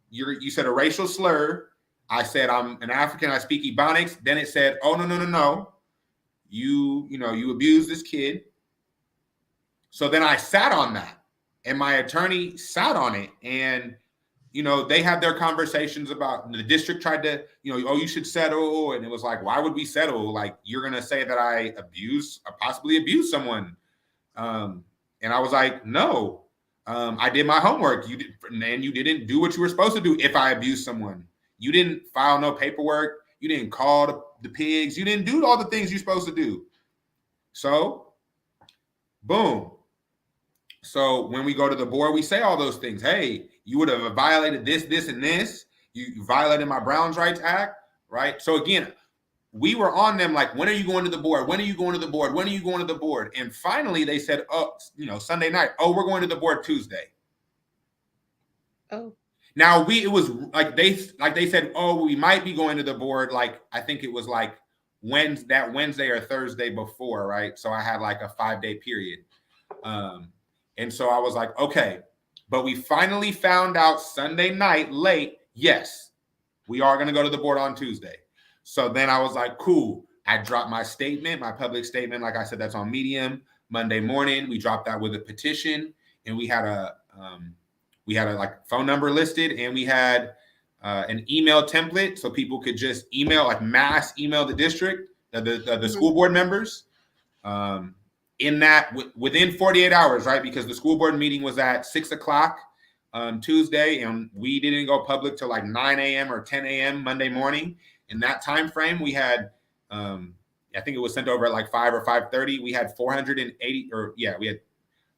you said a racial slur. I said, I'm an African, I speak Ebonics. Then it said, oh, no. You abused this kid. So then I sat on that, and my attorney sat on it. And, they had their conversations about, the district tried to, you should settle. And it was like, why would we settle? You're going to say that I possibly abused someone. And I was like, no, I did my homework. You didn't do what you were supposed to do if I abused someone. You didn't file no paperwork. You didn't call the pigs. You didn't do all the things you're supposed to do. So, boom. So when we go to the board, we say all those things. Hey, you would have violated this, this, and this. You violated my Browns Rights Act, right? So again, we were on them when are you going to the board? When are you going to the board? When are you going to the board? And finally they said, Sunday night, we're going to the board Tuesday. Oh. Now it was they said, we might be going to the board. I think it was Wednesday or Thursday before, right? So I had a 5-day period. And so I was like, okay, but we finally found out Sunday night late. Yes, we are going to go to the board on Tuesday. So then I was like, cool. I dropped my statement, my public statement. Like I said, that's on Medium. Monday morning, we dropped that with a petition, and we had a phone number listed, and we had an email template so people could just email, mass email the district, the school board members. in that within 48 hours, right? Because the school board meeting was at 6 o'clock on Tuesday, and we didn't go public till like 9 a.m. or 10 a.m. Monday morning. In that time frame, we had, I think it was sent over at like 5 or 5:30. We had 480, we had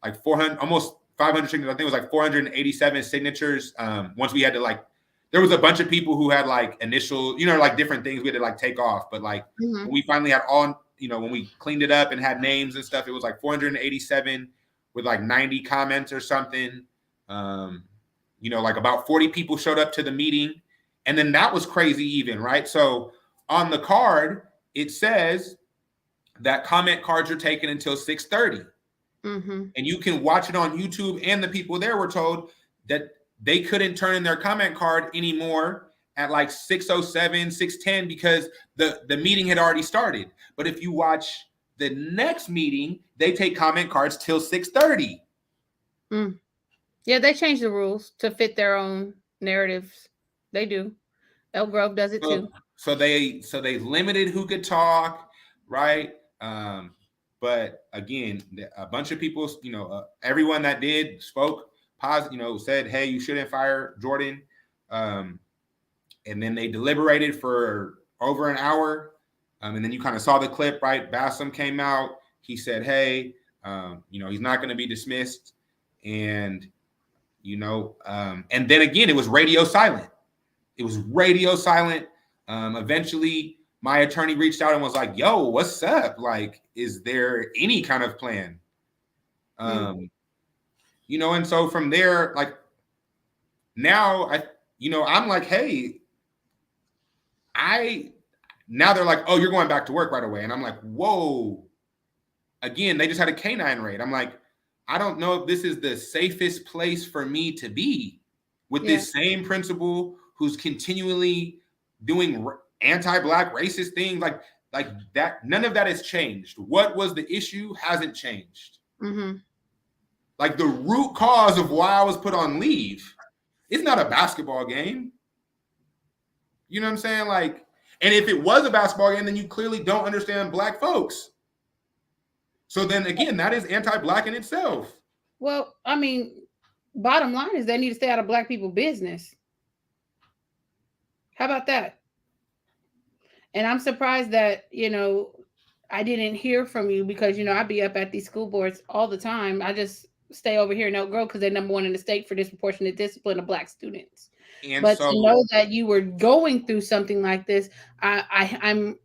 like 400, almost 500 signatures. I think it was like 487 signatures. Once we had to like, there was a bunch of people who had like initial, like different things we had to like take off. But like when we finally had all, when we cleaned it up and had names and stuff, it was like 487 with like 90 comments or something. Like about 40 people showed up to the meeting. And then that was crazy even, right? So on the card, it says that comment cards are taken until 6:30. And you can watch it on YouTube. And the people there were told that they couldn't turn in their comment card anymore at like 6:07, 6:10 because the meeting had already started. But if you watch the next meeting, they take comment cards till 6:30. Yeah, they changed the rules to fit their own narratives. They do. Elk Grove does it too. So they limited who could talk, right? But again, a bunch of people, everyone that did spoke positive, said, hey, you shouldn't fire Jordan. And then they deliberated for over an hour. And then you kind of saw the clip, right? Bassam came out. He said, hey, he's not going to be dismissed. And, and then again, it was radio silent. Eventually, my attorney reached out and was like, yo, what's up? Like, is there any kind of plan? And so from there, like now I'm like, hey, now they're like, oh, you're going back to work right away. And I'm like, whoa, again, they just had a canine raid. I'm like, I don't know if this is the safest place for me to be with this same principal who's continually doing anti-Black racist things like that. None of that has changed. What was the issue hasn't changed. Like the root cause of why I was put on leave, it's not a basketball game. You know what I'm saying? Like, and if it was a basketball game, then you clearly don't understand Black folks. So then again, that is anti-Black in itself. Well, I mean, bottom line is they need to stay out of Black people's business. How about that? And I'm surprised that, I didn't hear from you because, I be up at these school boards all the time. I just stay over here in Elk Grove because they're number one in the state for disproportionate discipline of Black students. And but so, to know that you were going through something like this, I'm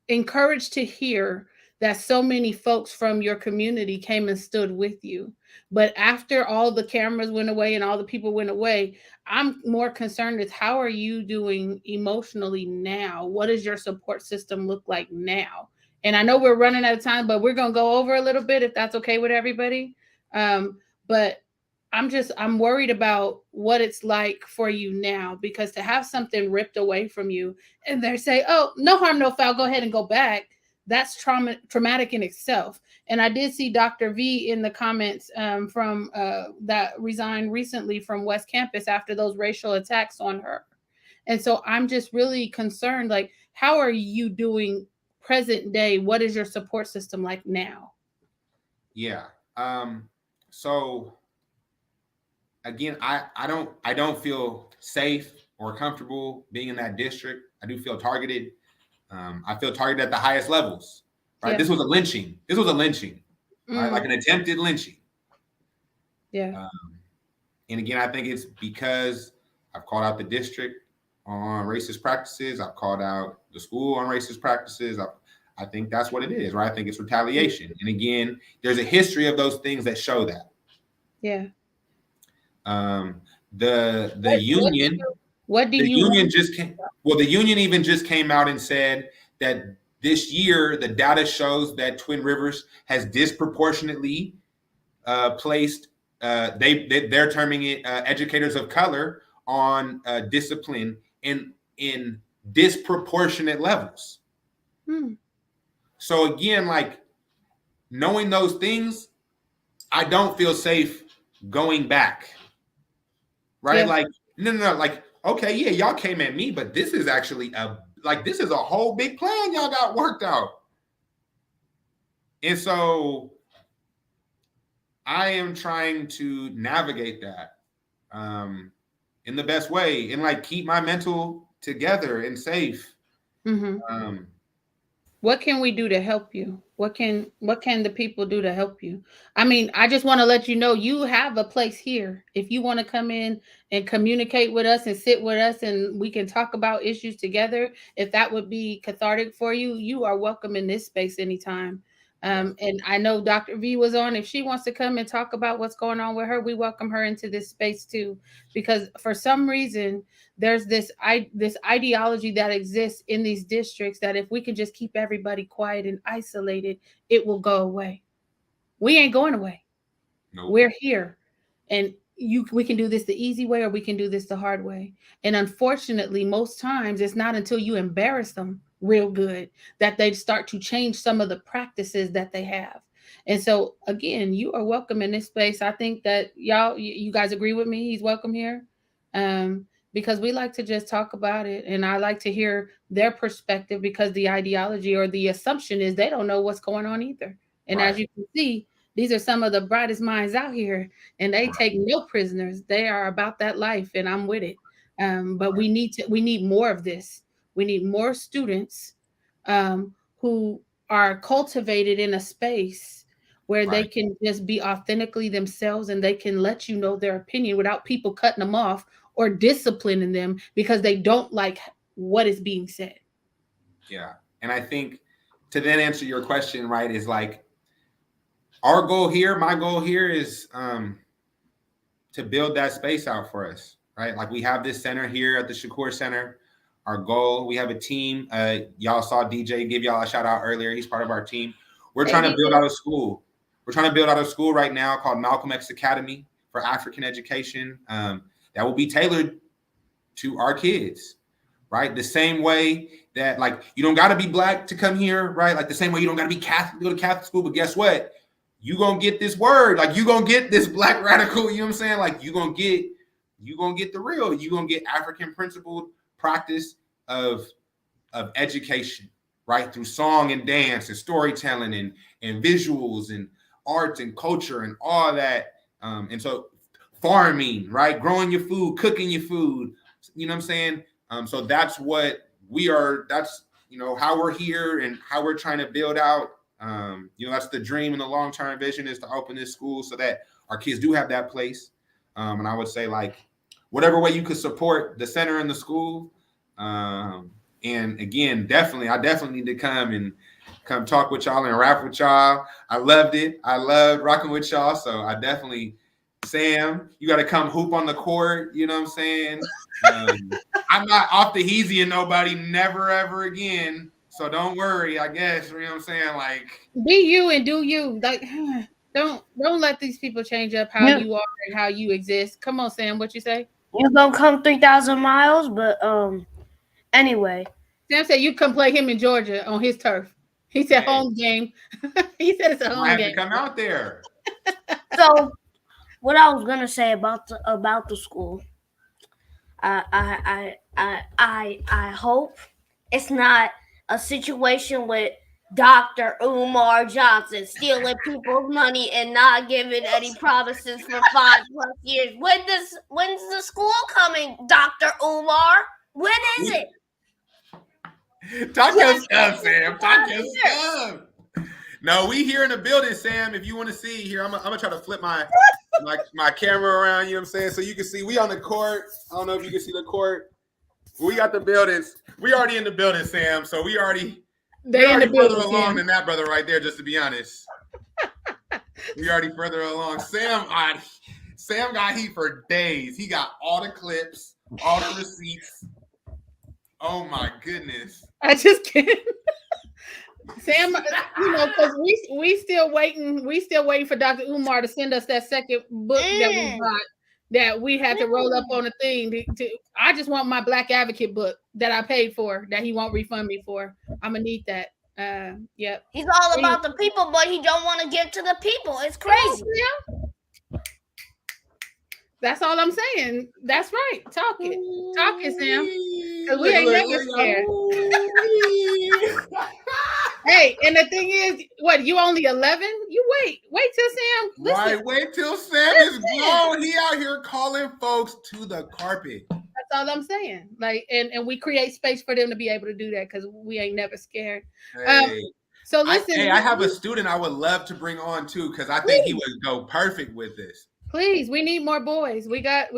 encouraged to hear that so many folks from your community came and stood with you. But after all the cameras went away and all the people went away, I'm more concerned with how are you doing emotionally now? What does your support system look like now? And I know we're running out of time, but we're going to go over a little bit if that's okay with everybody. But I'm worried about what it's like for you now, because to have something ripped away from you and they say, oh, no harm, no foul, go ahead and go back. That's traumatic in itself. And I did see Dr. V in the comments from that resigned recently from West Campus after those racial attacks on her. And so I'm just really concerned, like, how are you doing present day? What is your support system like now? Yeah. So again, I don't feel safe or comfortable being in that district. I do feel targeted. I feel targeted at the highest levels, right? Yeah. This was a lynching, right? Like an attempted lynching. Yeah. And again, I think it's because I've called out the district on racist practices. I've called out the school on racist practices. I think that's what it is, right? I think it's retaliation. And again, there's a history of those things that show that. Yeah. The union. What do the you union just came? Well, the union even just came out and said that this year the data shows that Twin Rivers has disproportionately placed. They're terming it educators of color on discipline in disproportionate levels. So again, like knowing those things, I don't feel safe going back. Right? Yeah. Like no, like. Okay, yeah, y'all came at me, but this is actually this is a whole big plan y'all got worked out. And so I am trying to navigate that in the best way and like keep my mental together and safe. Mm-hmm. What can we do to help you? What can the people do to help you? I mean, I just want to let you know you have a place here. If you want to come in and communicate with us and sit with us and we can talk about issues together, if that would be cathartic for you, you are welcome in this space anytime. And I know Dr. V was on. If she wants to come and talk about what's going on with her, we welcome her into this space too. Because for some reason, there's this ideology that exists in these districts that if we can just keep everybody quiet and isolated, it will go away. We ain't going away. Nope. We're here. And we can do this the easy way or we can do this the hard way. And unfortunately, most times it's not until you embarrass them real good that they start to change some of the practices that they have. And so again, you are welcome in this space. I think that you guys agree with me. He's welcome here. Because we like to just talk about it. And I like to hear their perspective because the ideology or the assumption is they don't know what's going on either. And as you can see, these are some of the brightest minds out here and they take no prisoners. They are about that life and I'm with it. But we need more of this. We need more students who are cultivated in a space where they can just be authentically themselves and they can let you know their opinion without people cutting them off or disciplining them because they don't like what is being said. Yeah. And I think to then answer your question, right, is like our goal here, my goal here is to build that space out for us, right? Like we have this center here at the Shakur Center. Our goal, we have a team. Y'all saw DJ give y'all a shout out earlier. He's part of our team. We're trying to build out a school. We're trying to build out a school right now called Malcolm X Academy for African education that will be tailored to our kids, right? The same way that like you don't got to be black to come here, right? Like the same way you don't got to be Catholic to go to Catholic school, but guess what? You gonna get this word, like you gonna get this black radical, you know what I'm saying? Like you gonna get the real, you gonna get African principled practice of education, right? Through song and dance and storytelling and visuals and art and culture and all that. And so farming, right? Growing your food, cooking your food, you know what I'm saying? So that's what we are, that's, you know, how we're here and how we're trying to build out. You know, that's the dream and the long-term vision is to open this school so that our kids do have that place. And I would say like, whatever way you could support the center and the school. And again, I definitely need to come talk with y'all and rap with y'all. I loved it. I loved rocking with y'all. So I definitely, Sam, you got to come hoop on the court. You know what I'm saying? I'm not off the heezy and nobody, never, ever again. So don't worry, I guess, you know what I'm saying? Like, be you and do you. Like, don't let these people change up how you are and how you exist. Come on, Sam, what you say? You gonna come 3,000 miles, but anyway. Sam said you come play him in Georgia on his turf. He said home game. He said it's a home game. I have to come out there. So, what I was gonna say about the school, I hope it's not a situation with Dr. Umar Johnson stealing people's money and not giving any promises for 5+ years. When's the school coming, Dr. Umar? When is it? Talk your stuff, Sam. Talk your stuff. No, we here in the building, Sam. If you want to see here, I'm gonna try to flip my camera around, you know what I'm saying? So you can see we on the court. I don't know if you can see the court. We got the buildings. We already in the building, Sam. So we already further along than that brother right there, just to be honest. We already further along. Sam got heat for days. He got all the clips, all the receipts. Oh my goodness. I just can't. Sam, you know, because we still waiting for Dr. Umar to send us that second book that we got. That we had to roll up on a thing. I just want my Black Advocate book that I paid for that he won't refund me for. I'm gonna need that. Yep. He's all about the people, but he don't want to give to the people. It's crazy. Yeah. That's all I'm saying. That's right. Talk it, Sam. Because we ain't never scared. Hey, and the thing is, what, you only 11? You wait till Sam. Listen, Right, wait till Sam is grown. He out here calling folks to the carpet. that's all I'm saying. Like, and we create space for them to be able to do that because we ain't never scared. Hey. So listen, I have a student I would love to bring on too, because I think he would go perfect with this. Please, we need more boys. We got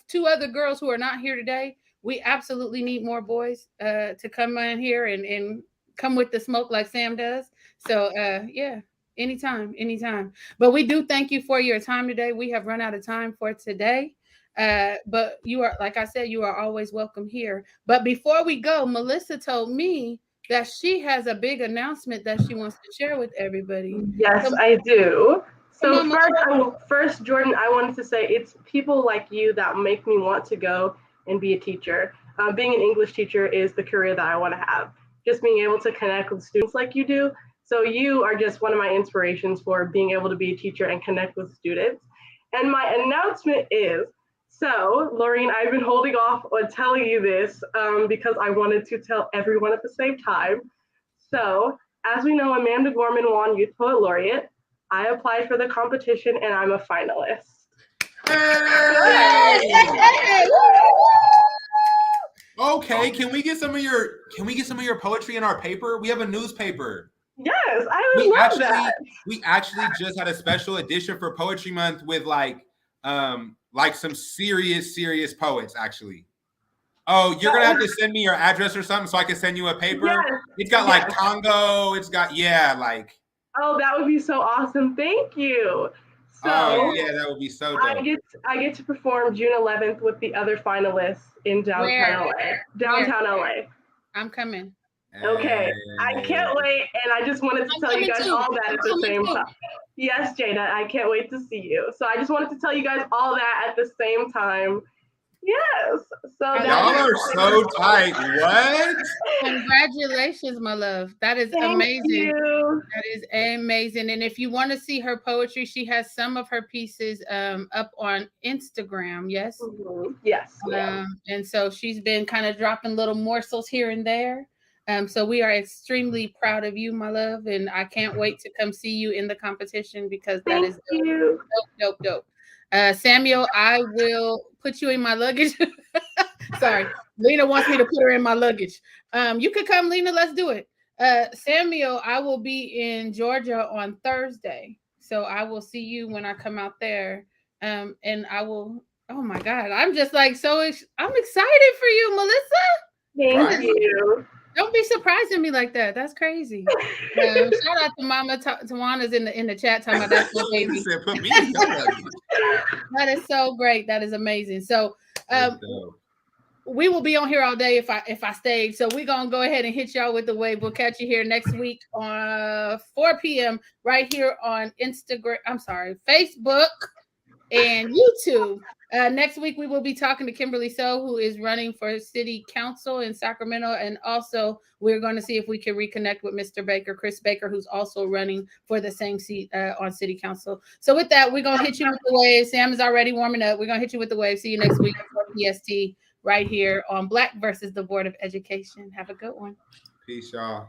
2 other girls who are not here today. We absolutely need more boys to come in here and come with the smoke like Sam does. So yeah, anytime. But we do thank you for your time today. We have run out of time for today. But you are, like I said, you are always welcome here. But before we go, Melissa told me that she has a big announcement that she wants to share with everybody. Yes, I do. So first, Jordan, I wanted to say it's people like you that make me want to go and be a teacher. Being an English teacher is the career that I want to have. Just being able to connect with students like you do. So you are just one of my inspirations for being able to be a teacher and connect with students. And my announcement is, so Laureen, I've been holding off on telling you this because I wanted to tell everyone at the same time. So as we know, Amanda Gorman won Youth Poet Laureate. I applied for the competition and I'm a finalist. Hey! Okay, can we get some of your poetry in our paper? We have a newspaper. Yes, I would love that. We actually just had a special edition for Poetry Month with like some serious poets actually. Oh, you're gonna have to send me your address or something so I can send you a paper. Yes. It's got like Congo. It's got like. Oh, that would be so awesome! Thank you. So, that would be so dope. I get to perform June 11th with the other finalists in downtown LA. I'm coming. Okay, I can't wait, and I just wanted to tell you guys all that at the same time. Yes, Jada, I can't wait to see you. So I just wanted to tell you guys all that at the same time. Yes. So y'all are so tight. What? Congratulations, my love. That is amazing. You. That is amazing. And if you want to see her poetry, she has some of her pieces up on Instagram. Yes. Mm-hmm. Yes. And so she's been kind of dropping little morsels here and there. So we are extremely proud of you, my love, and I can't wait to come see you in the competition because that is dope. Samuel, I will put you in my luggage. Sorry, Lena wants me to put her in my luggage. You could come, Lena. Let's do it. Samuel, I will be in Georgia on Thursday, so I will see you when I come out there. And I will. Oh my God, I'm just like I'm excited for you, Melissa. Thank you. Don't be surprising me like that. That's crazy. Shout out to Mama Tawana's in the chat talking about that little baby. That is so great. That is amazing. So we will be on here all day if I stay. So we're gonna go ahead and hit y'all with the wave. We'll catch you here next week on 4 p.m. right here on Facebook and YouTube. Next week, we will be talking to Kimberly So, who is running for city council in Sacramento. And also, we're going to see if we can reconnect with Mr. Baker, Chris Baker, who's also running for the same seat on city council. So with that, we're going to hit you with the wave. Sam is already warming up. We're going to hit you with the wave. See you next week for PST right here on Black versus the Board of Education. Have a good one. Peace, y'all.